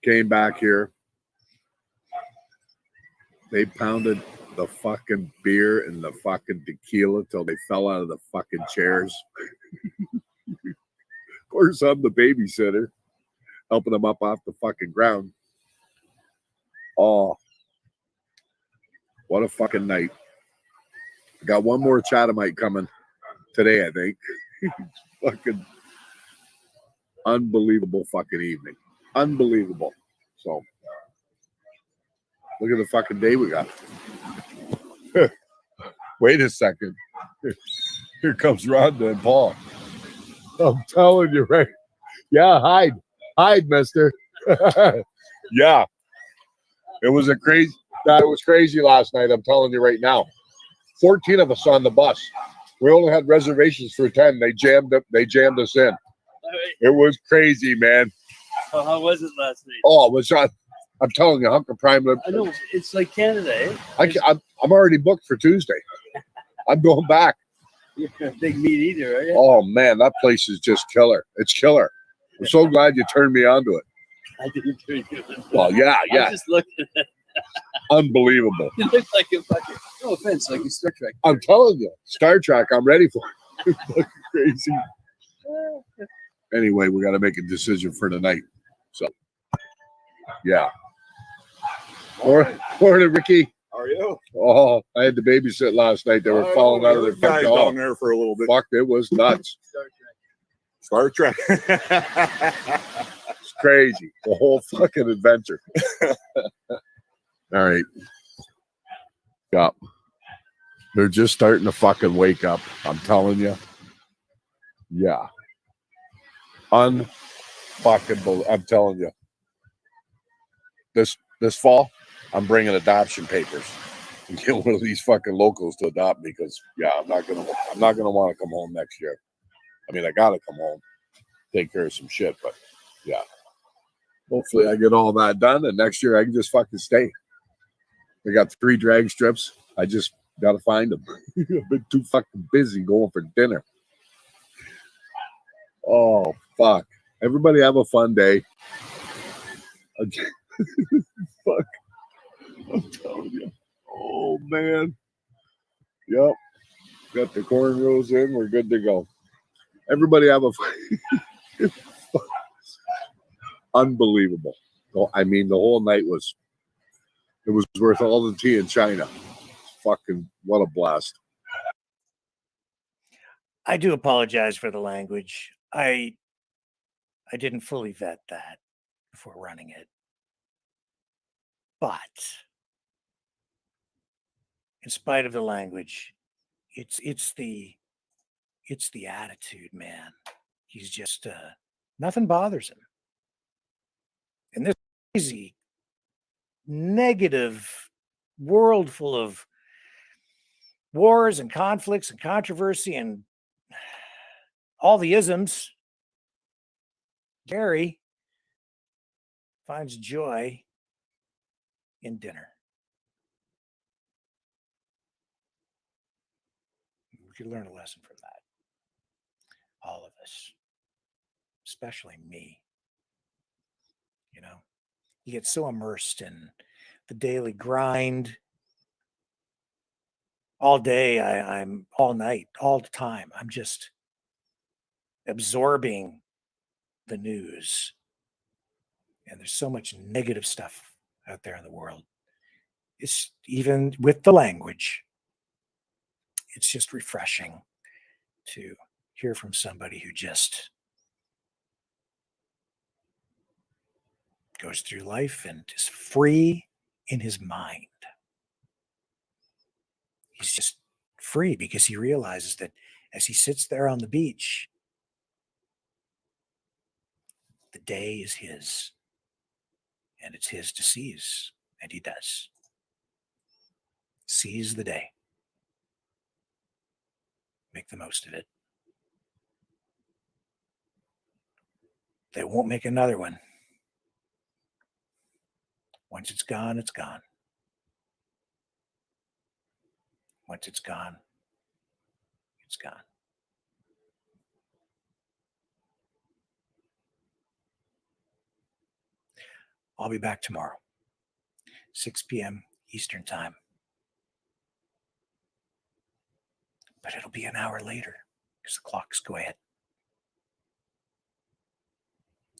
Came back here. They pounded the fucking beer and the fucking tequila till they fell out of the fucking chairs. Of course, I'm the babysitter, helping them up off the fucking ground. Oh, what a fucking night. I got one more Chathamite coming today, I think. Fucking unbelievable fucking evening. Unbelievable. So, look at the fucking day we got. Wait a second. Here comes Rhonda and Paul. I'm telling you, right? Yeah, hide, mister. Yeah. It was crazy last night. I'm telling you right now. 14 of us on the bus. We only had reservations for 10. They jammed us in. It was crazy, man. So how was it last night? Oh, it was I'm telling you, hunk of prime rib. I know it's like Canada, eh? I'm already booked for Tuesday. I'm going back. You're a big meat eater, are you? Oh man, that place is just killer. It's killer. I'm so glad you turned me on to it. I didn't turn you on. Well, yeah. I'm just looking at it. Unbelievable. You look like a fucking, no offense, like a Star Trek. I'm telling you, Star Trek, I'm ready for it. It's fucking crazy. Anyway, we got to make a decision for tonight. So, yeah. Morning, Ricky. How are you? Oh, I had to babysit last night. They were falling out of their guys down there for a little bit. Fuck, it was nuts. Star Trek. It's crazy. The whole fucking adventure. All right. Yeah. They're just starting to fucking wake up. I'm telling you. Yeah. I'm telling you. This fall, I'm bringing adoption papers and get one of these fucking locals to adopt me because I'm not gonna want to come home next year. I mean, I gotta come home, take care of some shit, but yeah. Hopefully I get all that done and next year I can just fucking stay. I got 3 drag strips. I just gotta find them. I've been too fucking busy going for dinner. Oh fuck. Everybody have a fun day. Fuck. I'm telling you. Oh man. Yep. Got the cornrows in. We're good to go. Everybody have a unbelievable. I mean, the whole night was worth all the tea in China. Fucking what a blast. I do apologize for the language. I didn't fully vet that before running it. But in spite of the language, it's the attitude, man. He's just nothing bothers him. And this crazy, negative world full of wars and conflicts and controversy and all the isms, Gary finds joy in dinner. We could learn a lesson from that. All of us, especially me. You know, you get so immersed in the daily grind. All day, I'm all night, all the time. I'm just absorbing the news. And there's so much negative stuff out there in the world. It's even with the language, it's just refreshing to hear from somebody who just goes through life and is free in his mind. He's just free because he realizes that as he sits there on the beach, the day is his, and it's his to seize, and he does. Seize the day. Make the most of it. They won't make another one. Once it's gone, it's gone. Once it's gone, it's gone. I'll be back tomorrow, 6 p.m. Eastern Time. But it'll be an hour later because the clocks go ahead.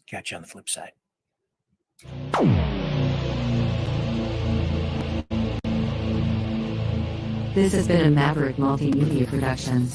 Catch you on the flip side. This has been a Maverick Multimedia Production.